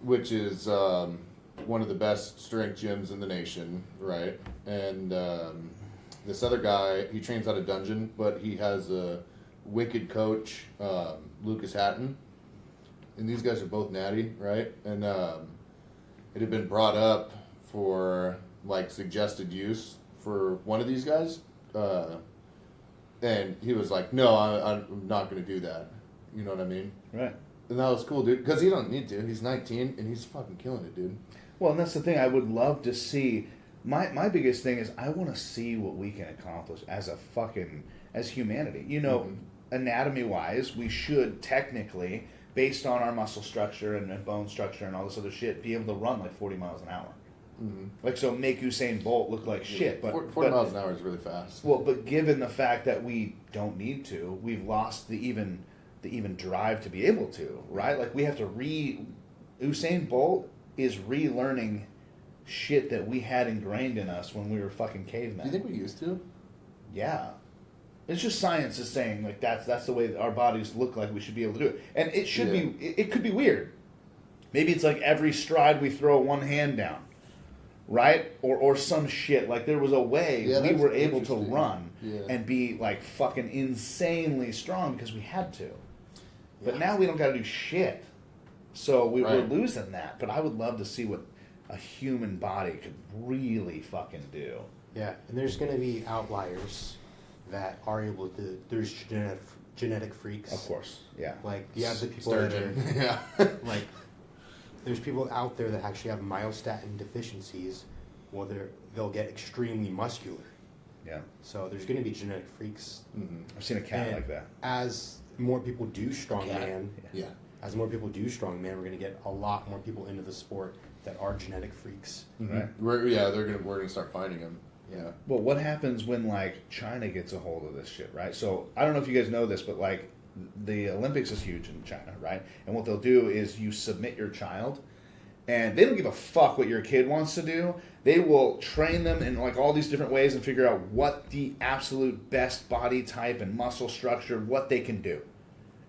which is one of the best strength gyms in the nation, right? And this other guy, he trains out of Dungeon, but he has a wicked coach, Lucas Hatton. And these guys are both natty, right? And it had been brought up for like suggested use for one of these guys, and he was like, "No, I'm not going to do that." You know what I mean?
Right.
And that was cool, dude. Because he don't need to. He's 19 and he's fucking killing it, dude.
Well, and that's the thing. I would love to see. My biggest thing is I want to see what we can accomplish as humanity. You know, anatomy wise, we should technically, based on our muscle structure and bone structure and all this other shit, be able to run like 40 miles an hour. Mm-hmm. Like, so make Usain Bolt look like shit. But
40 miles an hour is really fast.
Well, but given the fact that we don't need to, we've lost the even drive to be able to, right? Like, we have to Usain Bolt is relearning shit that we had ingrained in us when we were fucking cavemen.
Do you think we used to?
Yeah. It's just science is saying like that's the way our bodies look like we should be able to do it. And it should be it could be weird. Maybe it's like every stride we throw one hand down. Right? Or some shit. Like there was a way we were able to run and be like fucking insanely strong because we had to. But now we don't gotta do shit. So we're losing that. But I would love to see what a human body could really fucking do.
Yeah, and there's going to be outliers that are able to. There's genetic freaks.
Of course, yeah.
Like you have the people
Sturgeon.
that are like. There's people out there that actually have myostatin deficiencies. Well, they'll get extremely muscular.
Yeah.
So there's going to be genetic freaks.
Mm-hmm. I've seen a cat like that.
As more people do strongman,
yeah.
As more people do strongman, we're going to get a lot more people into the sport that are genetic freaks.
Mm-hmm. Right.
We're gonna start finding them. Yeah.
Well, what happens when like China gets a hold of this shit, right? So I don't know if you guys know this, but like the Olympics is huge in China, right? And what they'll do is you submit your child, and they don't give a fuck what your kid wants to do. They will train them in like all these different ways and figure out what the absolute best body type and muscle structure, what they can do.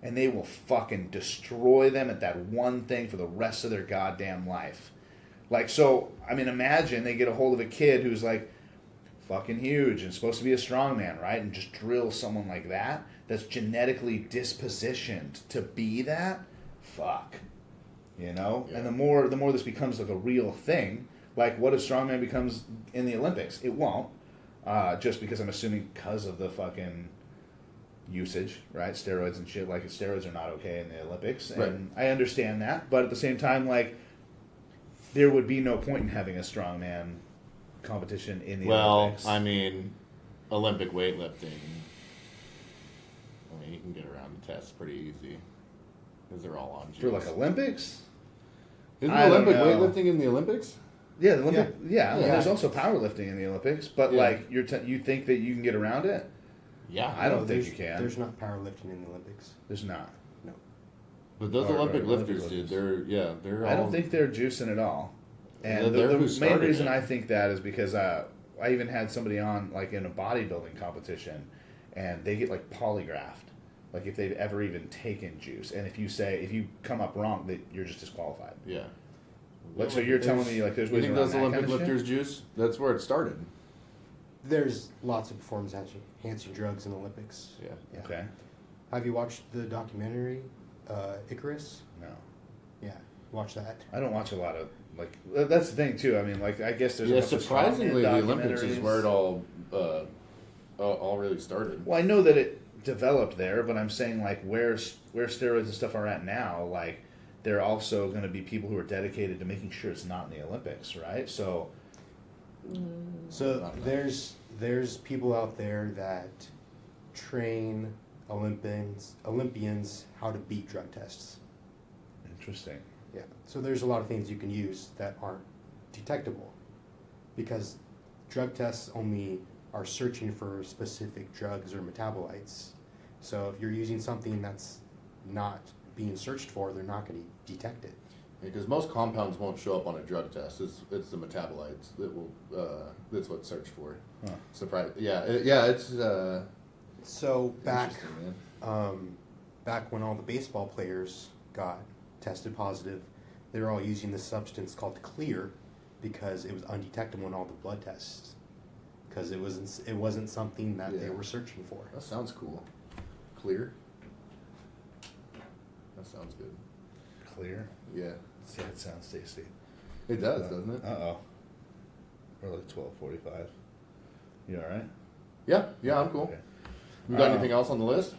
And they will fucking destroy them at that one thing for the rest of their goddamn life. Like, so, I mean, imagine they get a hold of a kid who's like fucking huge and supposed to be a strongman, right? And just drill someone like that that's genetically dispositioned to be that. Fuck. You know? Yeah. And the more this becomes like a real thing, like what if strongman becomes in the Olympics? It won't. Just because I'm assuming because of the fucking usage, right? Steroids and shit. Like, steroids are not okay in the Olympics. And I understand that. But at the same time, like, there would be no point in having a strongman competition in the Olympics.
Well, I mean, Olympic weightlifting, I mean, you can get around the tests pretty easy. Because they're all on gyms.
For, like, Olympics?
Isn't Olympic weightlifting in the Olympics?
Yeah, the Olympic, yeah. There's also powerlifting in the Olympics. But, like, you think that you can get around it?
Yeah.
I don't think you can.
There's not powerlifting in the Olympics.
There's not.
No.
But those Olympic lifters, dude, they're all...
I don't think they're juicing at all. And
they're
the
who
main
started
reason
it.
I think that is because I even had somebody on like in a bodybuilding competition, and they get like polygraphed, like if they've ever even taken juice, and if you come up wrong, that you're just disqualified.
Yeah.
Like, so you're telling me like there's
You
ways
think
around
those
that
Olympic
kind of
lifters
shit?
juice? That's where it started.
There's lots of performance enhancing drugs in the Olympics.
Yeah.
Yeah.
Okay.
Have you watched the documentary Icarus?
No,
Yeah, watch that.
I don't watch a lot of like. That's the thing too. I mean, like I guess there's
Yeah,
a bunch of
surprisingly, the
strongman
Olympics is
documentaries.
where it all really started.
Well, I know that it developed there, but I'm saying like where steroids and stuff are at now, like there are also going to be people who are dedicated to making sure it's not in the Olympics, right? So
So there's people out there that train Olympians how to beat drug tests.
interesting.
Yeah. So there's a lot of things you can use that aren't detectable, because drug tests only are searching for specific drugs or metabolites. So if you're using something that's not being searched for, they're not going to detect it.
Because most compounds won't show up on a drug test. It's the metabolites that will. That's what's searched for.
Huh.
Surprise! Yeah, it's.
So back
Interesting, man.
back when all the baseball players got tested positive, they were all using this substance called clear because it was undetectable in all the blood tests, because it wasn't something that they
Yeah.
were searching for.
That sounds cool. Clear. That sounds good.
Clear.
Yeah,
See, that sounds tasty.
it does, doesn't it?
Oh. Or like 12:45. You all right?
Yeah, I'm cool.
Okay.
You got anything else on the list?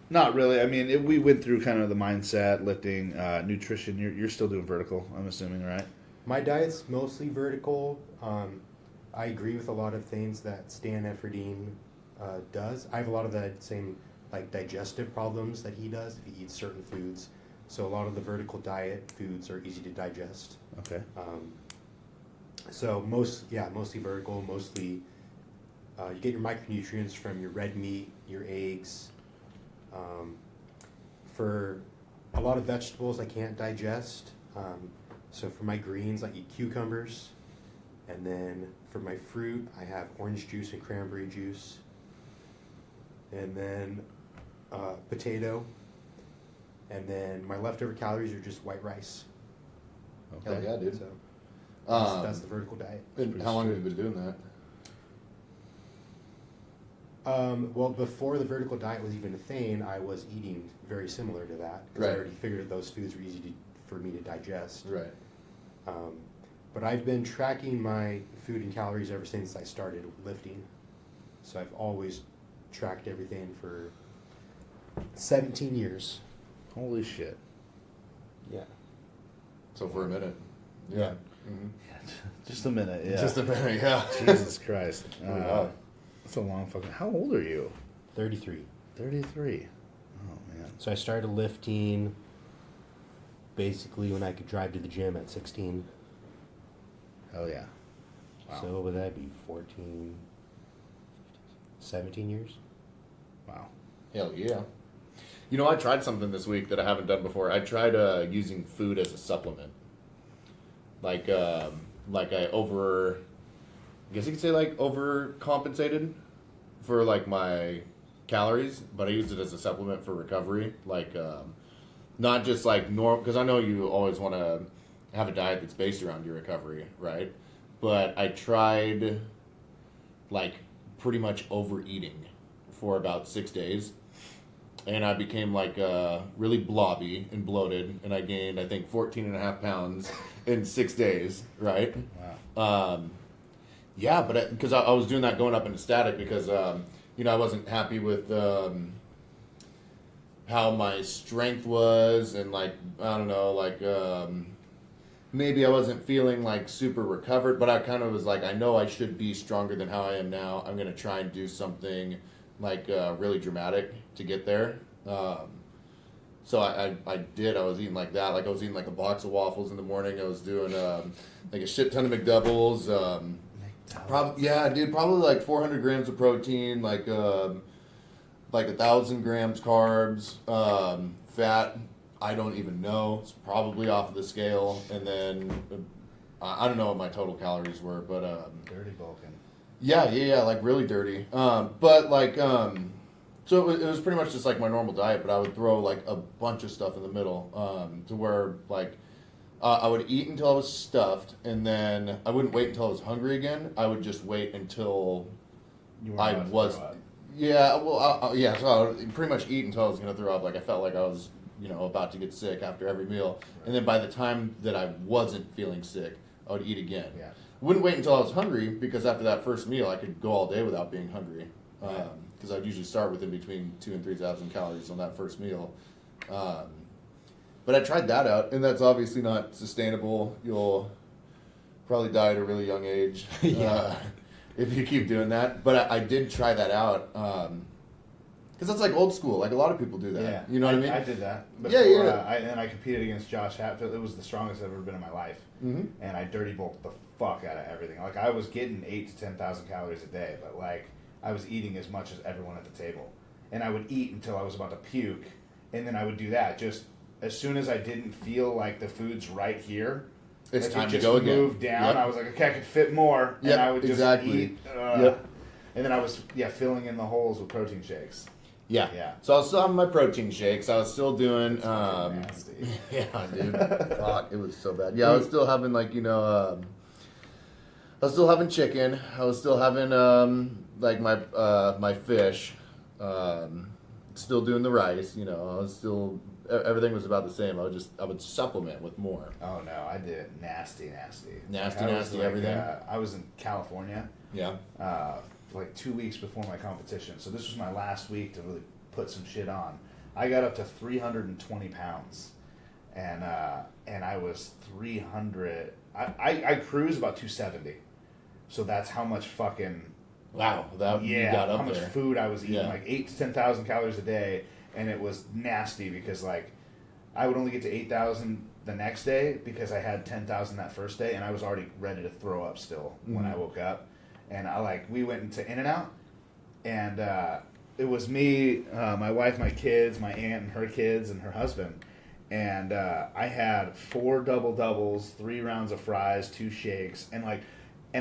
Not really. I mean, we went through kind of the mindset, lifting, nutrition. You're still doing vertical, I'm assuming, right?
My diet's mostly vertical. I agree with a lot of things that Stan Efferdine does. I have a lot of the same like digestive problems that he does if he eats certain foods. So a lot of the vertical diet foods are easy to digest.
Okay.
So mostly vertical. Mostly you get your micronutrients from your red meat, your eggs. For a lot of vegetables I can't digest. So for my greens I eat cucumbers. And then for my fruit I have orange juice and cranberry juice. And then potato. And then my leftover calories are just white rice.
Okay.
Hell yeah, dude.
So
Um,
that's the vertical diet.
And how long have you been doing that?
Well, before the vertical diet was even a thing, I was eating very similar to that because I
Right.
already figured those foods were easy for me to digest.
Right.
But I've been tracking my food and calories ever since I started lifting. So I've always tracked everything for 17 years.
Holy shit.
Yeah.
So for a minute.
Yeah.
Mhm.
Just a minute, yeah.
Just a minute, yeah.
Jesus Christ.
Wow.
That's a long fucking... How old are you?
33.
33. Oh, man.
So I started lifting basically when I could drive to the gym at 16.
Hell yeah. Wow.
So what would that be? 14, 17 years?
Wow.
Hell yeah. You know, I tried something this week that I haven't done before. I tried using food as a supplement. I guess you could say like overcompensated for like my calories, but I used it as a supplement for recovery. Not just like normal, because I know you always want to have a diet that's based around your recovery, right? But I tried like pretty much overeating for about 6 days. And I became like really blobby and bloated, and I gained, I think, 14 and a half pounds in 6 days, right?
Wow.
Yeah, but because I was doing that going up into static because, I wasn't happy with how my strength was, and maybe I wasn't feeling like super recovered, but I kind of was like, I know I should be stronger than how I am now. I'm going to try and do something like really dramatic to get there. So I did. I was eating like that. Like I was eating like a box of waffles in the morning. I was doing like a shit ton of McDoubles. Probably like 400 grams of protein, like 1,000 grams carbs, fat. I don't even know. It's probably off of the scale, and then I don't know what my total calories were, but
Dirty bulking.
Yeah, like really dirty. But like, so it was pretty much just like my normal diet, but I would throw like a bunch of stuff in the middle, to where like, I would eat until I was stuffed, and then I wouldn't wait until I was hungry again. I would just wait until
You weren't
I
about to
was,
throw up.
yeah, well, yeah. So I would pretty much eat until I was gonna throw up. Like I felt like I was, about to get sick after every meal, and then by the time that I wasn't feeling sick, I would eat again.
Yeah.
Wouldn't wait until I was hungry, because after that first meal, I could go all day without being hungry.
Right.
Because I'd usually start with in between 2,000 and 3,000 calories on that first meal. But I tried that out, and that's obviously not sustainable. You'll probably die at a really young age if you keep doing that. But I did try that out, because that's like old school. Like a lot of people do that.
Yeah.
You know what I mean?
I did that.
Yeah, yeah.
And I competed against Josh Hatfield. It was the strongest I've ever been in my life.
Mm-hmm.
And I dirty bulked the fuck out of everything. Like I was getting 8,000 to 10,000 calories a day, but like I was eating as much as everyone at the table. And I would eat until I was about to puke, and then I would do that. Just as soon as I didn't feel like the food's right here,
It's
like
time
it
to
just
go again.
moved down.
Yep.
I was like, okay, I could fit more,
Yep,
and I would just
exactly.
eat.
Yep.
And then I was filling in the holes with protein shakes.
Yeah.
Yeah.
So I was still having my protein shakes. I was still doing.
Nasty.
Yeah, dude. Fuck, it was so bad. Yeah, I was still having like I was still having chicken. I was still having like my fish. Still doing the rice. I was still everything was about the same. I would supplement with more.
Oh no, I did nasty.
Nasty,
I was
nasty, everything.
I was in California,
Yeah.
like 2 weeks before my competition. So this was my last week to really put some shit on. I got up to 320 pounds, and I was 300. I cruise about 270. So that's how much fucking
Wow. You got up
how much
there.
food I was eating,
Yeah.
like 8,000 to 10,000 calories a day, and it was nasty because like I would only get to 8,000 the next day because I had 10,000 that first day, and I was already ready to throw up still when I woke up. And we went into In-N-Out, and it was me, my wife, my kids, my aunt and her kids, and her husband. And I had 4 double doubles, 3 rounds of fries, 2 shakes, and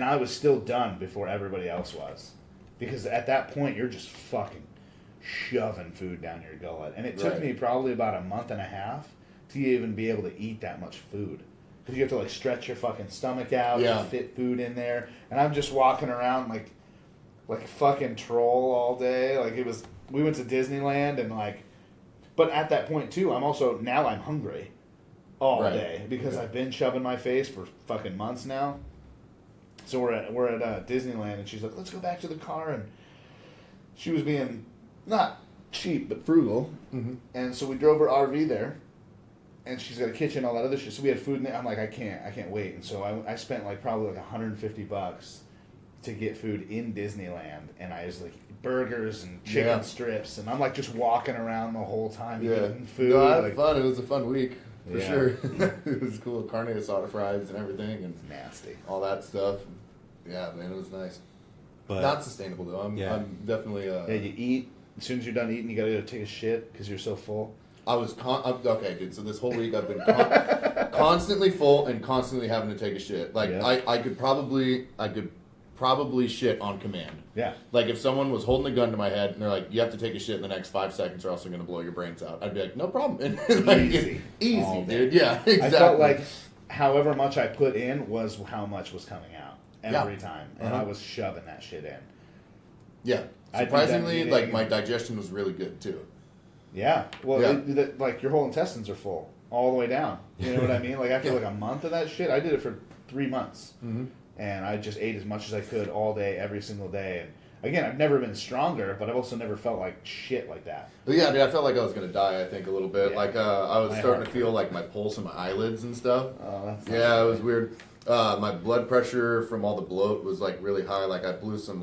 I was still done before everybody else was, because at that point you're just fucking shoving food down your gullet, and it took
Right.
me probably about a month and a half to even be able to eat that much food, because you have to like stretch your fucking stomach out
Yeah.
to fit food in there, and I'm just walking around like a fucking troll all day. Like we went to Disneyland, and but at that point too, I'm hungry all
Right.
day because
Okay.
I've been shoving my face for fucking months now. So we're at Disneyland, and she's like, "Let's go back to the car." And she was being not cheap but frugal, and so we drove her RV there, and she's got a kitchen, all that other shit. So we had food in there. I'm like, I can't wait. And so I spent probably $150 to get food in Disneyland, and I was like burgers and chicken
Yeah.
strips, and I'm like just walking around the whole time eating food.
No, I had
like,
fun. It was a fun week for
Yeah.
sure. It was cool. Carne asada fries and everything, and
nasty.
all that stuff. Yeah, man, it was nice.
But
Not sustainable though. I'm definitely.
Yeah, you eat. As soon as you're done eating, you gotta go take a shit because you're so full.
Okay, dude. So this whole week I've been constantly full and constantly having to take a shit. Like
Yeah.
I could probably shit on command.
Yeah.
Like if someone was holding a gun to my head and they're like, "You have to take a shit in the next 5 seconds, or else I'm gonna blow your brains out," I'd be like, "No problem." Like,
Easy.
easy,
All day.
dude. Yeah, exactly.
I felt like however much I put in was how much was coming out every
Yeah.
time, and I was shoving that shit in.
Yeah.
I did that
Surprisingly,
eating.
like my digestion was really good too.
Yeah. Well,
Yeah.
like your whole intestines are full all the way down. You know what I mean? Like after like a month of that shit, I did it for 3 months, and I just ate as much as I could all day, every single day. And again, I've never been stronger, but I've also never felt like shit like that.
But yeah, dude, I felt like I was gonna die. I think a little bit.
Yeah.
Like I was
My
starting
heart
to feel like my pulse in my eyelids and stuff.
Oh, that's
Yeah, it was weird. My blood pressure from all the bloat was like really high. Like I blew some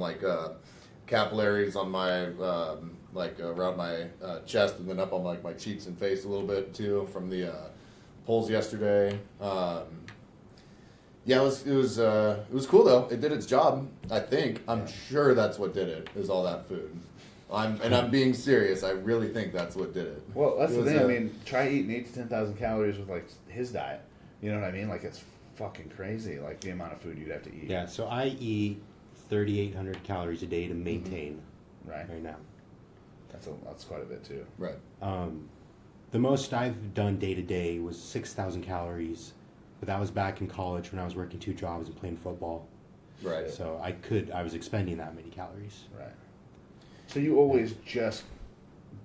capillaries on my around my chest and then up on like my cheeks and face a little bit too from the pulls yesterday. Yeah, it was cool though. It did its job. I think. I'm sure that's what did it. Is all that food. I'm being serious. I really think that's what did it.
Well, that's
It
the
was,
thing. I mean, try eating 8,000 to 10,000 calories with like his diet. You know what I mean? Like it's fucking crazy. Like the amount of food you'd have to eat.
yeah, so I eat 3,800 calories a day to maintain
Right.
right now.
That's quite a bit too.
Right.
The most I've done day to day was 6,000 calories, but that was back in college when I was working 2 jobs and playing football.
Right.
So I was expending that many calories.
Right. So you always just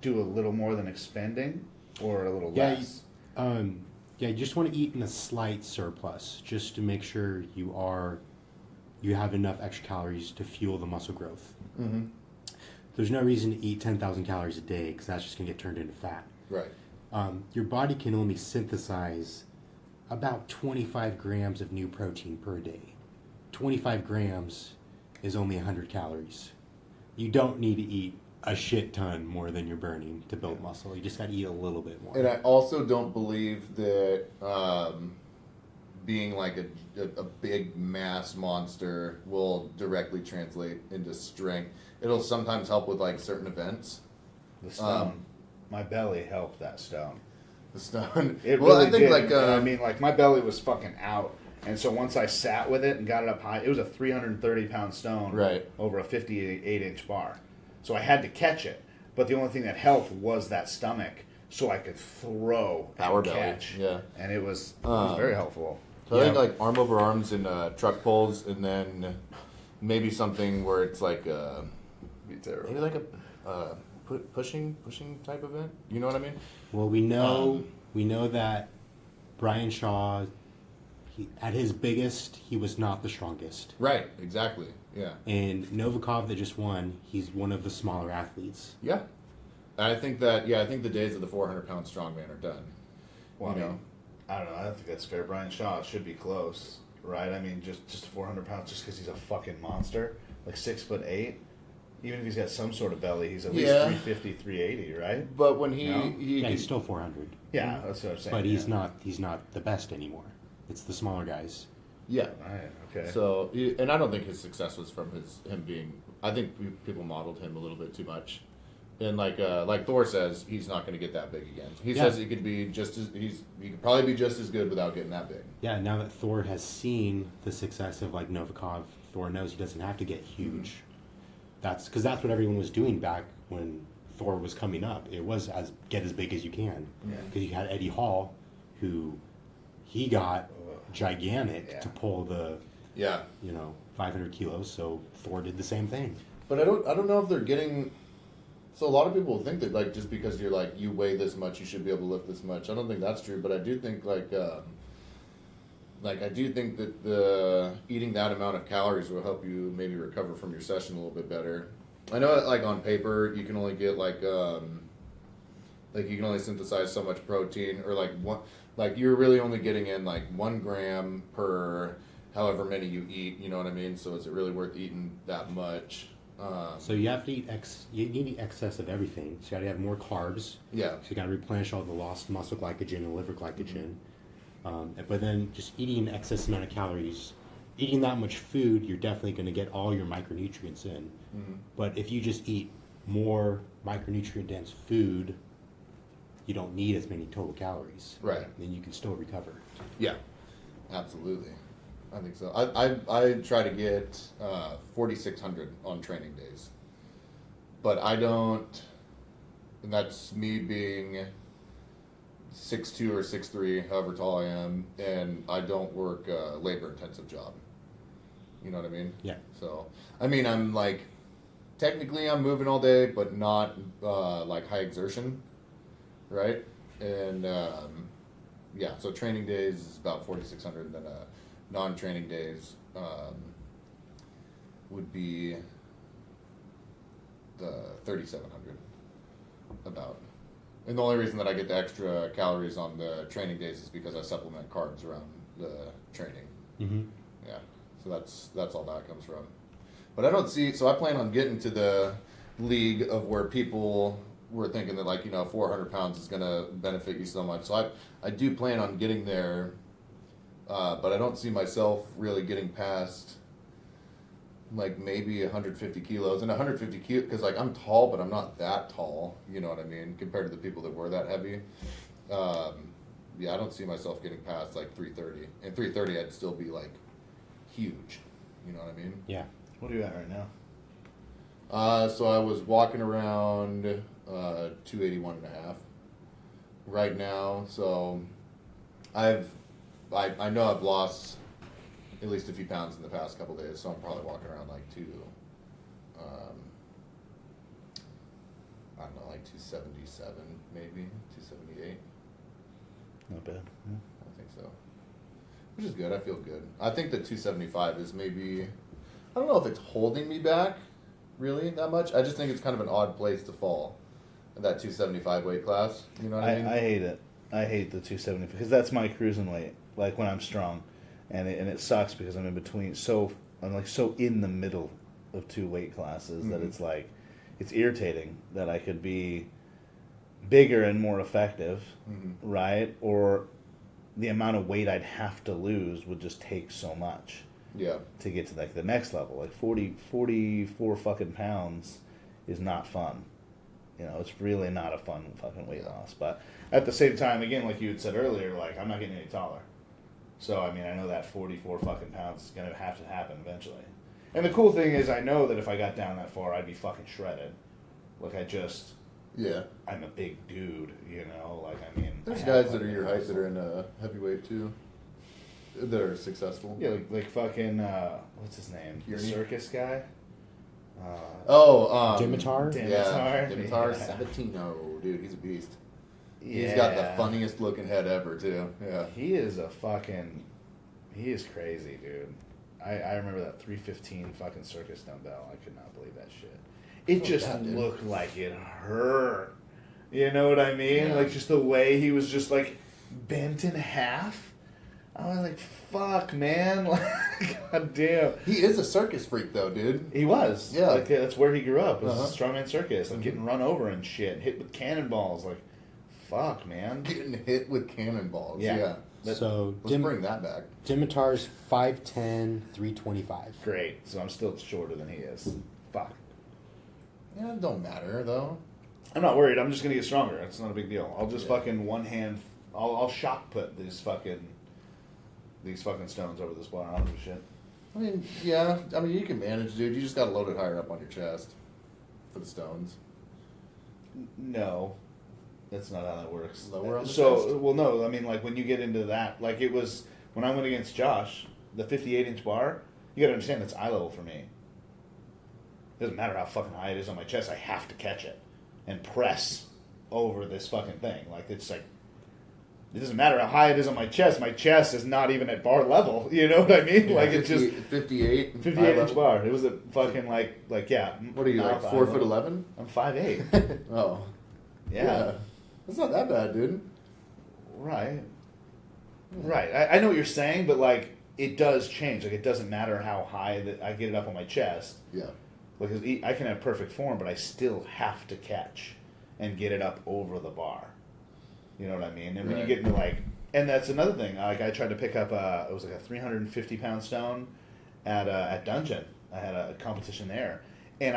do a little more than expending, or a little less?
You just want to eat in a slight surplus, just to make sure you have enough extra calories to fuel the muscle growth.
Mm-hmm.
There's no reason to eat 10,000 calories a day because that's just going to get turned into fat.
Right.
Your body can only synthesize about 25 grams of new protein per day. 25 grams is only 100 calories. You don't need to eat a shit ton more than you're burning to build muscle. You just got to eat a little bit more.
And I also don't believe that being like a big mass monster will directly translate into strength. It'll sometimes help with like certain events.
The stone. My belly helped that stone.
The stone.
It
well,
really
I think
did.
like
I mean, like my belly was fucking out, and so once I sat with it and got it up high, it was a 330-pound stone,
Right.
over a 58-inch bar. So I had to catch it, but the only thing that helped was that stomach, so I could throw
Power
and
belly,
catch.
yeah.
And it was very helpful.
So I think like arm over arms and truck pulls, and then maybe something where it's like
Be terrible.
maybe like a pushing type event. You know what I mean?
Well, we know that Brian Shaw, at his biggest, he was not the strongest.
Right. Exactly. Yeah.
And Novikov that just won, he's one of the smaller athletes.
Yeah. I think that. Yeah. I think the days of the 400-pound strongman are done.
Well,
You
I mean,
know?
I don't know. I don't think that's fair. Brian Shaw should be close, right? I mean, just 400 pounds, just because he's a fucking monster, like 6'8". Even if he's got some sort of belly, he's at least
Yeah.
350, 380, right?
But when he
No?
he
Yeah,
could-
he's still 400.
Yeah, that's what I'm saying.
But he's
yeah.
not the best anymore. It's the smaller guys.
yeah.
Right, okay.
So, and I don't think his success was from him being. I think people modeled him a little bit too much, and like Thor says, he's not going to get that big again. He
Yeah.
says he could be he could probably be just as good without getting that big.
Yeah, now that Thor has seen the success of like Novikov, Thor knows he doesn't have to get huge. That's what everyone was doing back when Thor was coming up. It was get as big as you can.
Yeah.
Because you had Eddie Hall, who he got gigantic
Yeah.
to pull the
Yeah,
500 kilos. So Thor did the same thing.
but I don't know if they're getting. So a lot of people think that like just because you're like you weigh this much, you should be able to lift this much. I don't think that's true, but I do think I do think that the eating that amount of calories will help you maybe recover from your session a little bit better. I know that like on paper you can only get like you can only synthesize so much protein, or like you're really only getting in like 1 gram per however many you eat. You know what I mean? So is it really worth eating that much?
So you have to eat you need to eat excess of everything. So you got to have more carbs.
Yeah.
So you got to replenish all the lost muscle glycogen and liver glycogen. But then just eating an excess amount of calories, eating that much food, you're definitely going to get all your micronutrients in.
Mm-hmm.
But if you just eat more micronutrient dense food, you don't need as many total calories.
Right.
Then you can still recover.
Yeah, absolutely. I think so. I try to get 4,600 on training days, but I don't. And that's me being 6'2" or 6'3", however tall I am, and I don't work a labor-intensive job. You know what I mean?
Yeah.
So, I mean, I'm like, technically I'm moving all day, but not like high exertion, right? And yeah, so training days is about 4,600, and then non-training days would be the 3,700 about. And the only reason that I get the extra calories on the training days is because I supplement carbs around the training.
Mm-hmm.
Yeah, so that's all that comes from. But I don't see. So I plan on getting to the league of where people were thinking that 400 pounds is going to benefit you so much. So I do plan on getting there, but I don't see myself really getting past maybe 150 kilos. And 150 kilos, because I'm tall, but I'm not that tall. You know what I mean? Compared to the people that were that heavy. Yeah, I don't see myself getting past 330. And 330, I'd still be huge. You know what I mean?
Yeah.
What are you at right now?
So I was walking around 281 and a half right now. So I know I've lost at least a few pounds in the past couple days. So I'm probably walking around like I don't know, like 277 maybe 278.
Not bad.
I think so. Which is good. I feel good. I think the 275 is maybe, I don't know if it's holding me back really that much. I just think it's kind of an odd place to fall in that 275 weight class. You know what I mean?
I hate it. I hate the 270 because that's my cruising weight. Like when I'm strong, and it sucks because I'm in between. I'm like so in the middle of two weight classes that it's like it's irritating that I could be bigger and more effective, right? Or the amount of weight I'd have to lose would just take so much.
Yeah.
To get to like the next level. Like 44 fucking pounds is not fun. You know, it's really not a fun fucking weight loss. But at the same time, again, like you had said earlier, like I'm not getting any taller. So I mean, I know that 44 fucking pounds is gonna have to happen eventually. And the cool thing is I know that if I got down that far I'd be fucking shredded. Like I'm a big dude, you know, like I mean
There's guys that are your height that are in heavyweight too. That are successful.
Yeah, like fucking what's his name? The
Kearney?
circus guy?
Dimitar?
Yeah, Dimitar
Yeah.
Sabatino, dude, he's a beast.
Yeah.
He's got the funniest looking head ever too. Yeah.
He is crazy, dude. I remember that 315 fucking circus dumbbell. I could not believe that shit. It just looked like it hurt. You know what I mean?
Yeah.
Like just the way he was just like bent in half. I was like, fuck, man. Like, god damn.
He is a circus freak though, dude.
He was.
Yeah.
Like that's where he grew up. It was
Uh-huh.
a strongman circus. Like getting run over and shit. Hit with cannonballs. Like, fuck, man.
Getting hit with cannonballs.
Yeah.
Yeah.
So
Let's bring that back.
Dimitar's 5'10", 325.
Great. So I'm still shorter than he is. Fuck.
Yeah, it don't matter though.
I'm not worried. I'm just gonna get stronger. It's not a big deal. I'll just fucking one hand. I'll shock put these fucking stones over this bar. I don't give a shit.
I mean, yeah. I mean, you can manage, dude. You just gotta load it higher up on your chest for the stones.
No, that's not how that works.
Lower on the
so,
chest?
well, no. I mean, like when you get into that, like it was when I went against Josh, the 58-inch bar. You gotta understand that's eye level for me. It doesn't matter how fucking high it is on my chest. I have to catch it and press over this fucking thing. Like it's like. It doesn't matter how high it is on my chest. My chest is not even at bar level. You know what I mean?
Yeah,
like it's just
58.
58-inch bar. It was a fucking like yeah.
What are you like? 4'11"?
I'm 5'8".
Oh,
Yeah.
That's not that bad, dude.
Right. Right. I know what you're saying, but like it does change. Like it doesn't matter how high that I get it up on my chest.
Yeah.
Like I can have perfect form, but I still have to catch and get it up over the bar. You know what I mean? And when you get into like, and that's another thing. Like I tried to pick up it was like a 350-pound stone at Dungeon. I had a competition there, and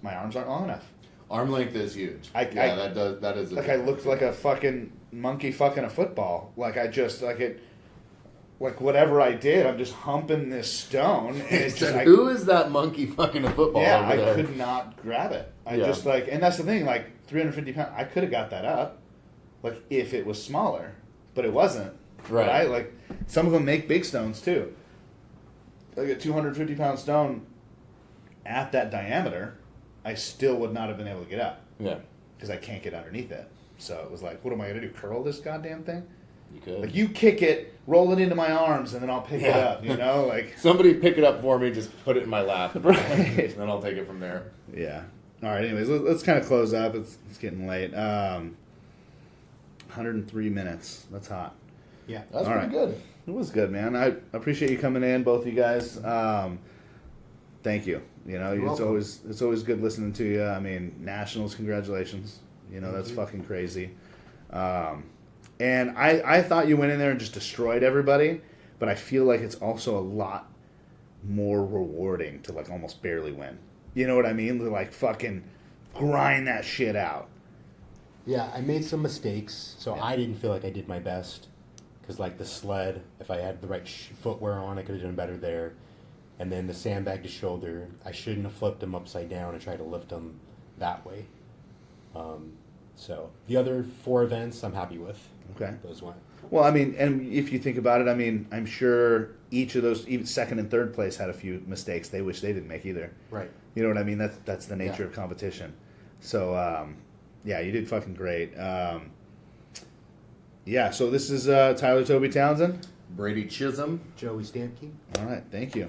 my arms aren't long enough.
Arm length is huge.
That is. Like I looked like a fucking monkey fucking a football. Like I just like it. Like whatever I did, I'm just humping this stone. And it's just,
who is that monkey fucking a football?
Yeah,
over there?
I could not grab it. I just like, and that's the thing. Like 350 pounds, I could have got that up. Like if it was smaller, but it wasn't. Right? Like some of them make big stones too. Like a 250-pound stone at that diameter, I still would not have been able to get up.
Yeah.
Because I can't get underneath it. So it was like, what am I gonna do? Curl this goddamn thing?
You could.
Like you kick it, roll it into my arms, and then I'll pick it up. You know, like
somebody pick it up for me. Just put it in my lap.
Right.
And then I'll take it from there.
Yeah. All right. Anyways, let's kind of close up. It's getting late. 103 minutes. That's hot.
Yeah.
That's
All
pretty
right.
good.
It was good, man. I appreciate you coming in, both you guys. Thank you. You know, it's always good listening to you. I mean, Nationals, congratulations. You know, that's fucking crazy. And I thought you went in there and just destroyed everybody, but I feel like it's also a lot more rewarding to like almost barely win. You know what I mean? To like fucking grind that shit out.
Yeah, I made some mistakes, so I didn't feel like I did my best. Because, like, the sled, if I had the right footwear on, I could have done better there. And then the sandbag to shoulder, I shouldn't have flipped them upside down and tried to lift them that way. So the other 4 events I'm happy with.
Okay.
Those went.
Well, I mean, and if you think about it, I mean, I'm sure each of those, even second and third place, had a few mistakes they wish they didn't make either.
Right.
You know what I mean? That's the nature
Yeah.
of competition. So, yeah, you did fucking great. Yeah, so this is Tyler Toby Townsend.
Brady Chisholm.
Joey Stampke.
All right, thank you.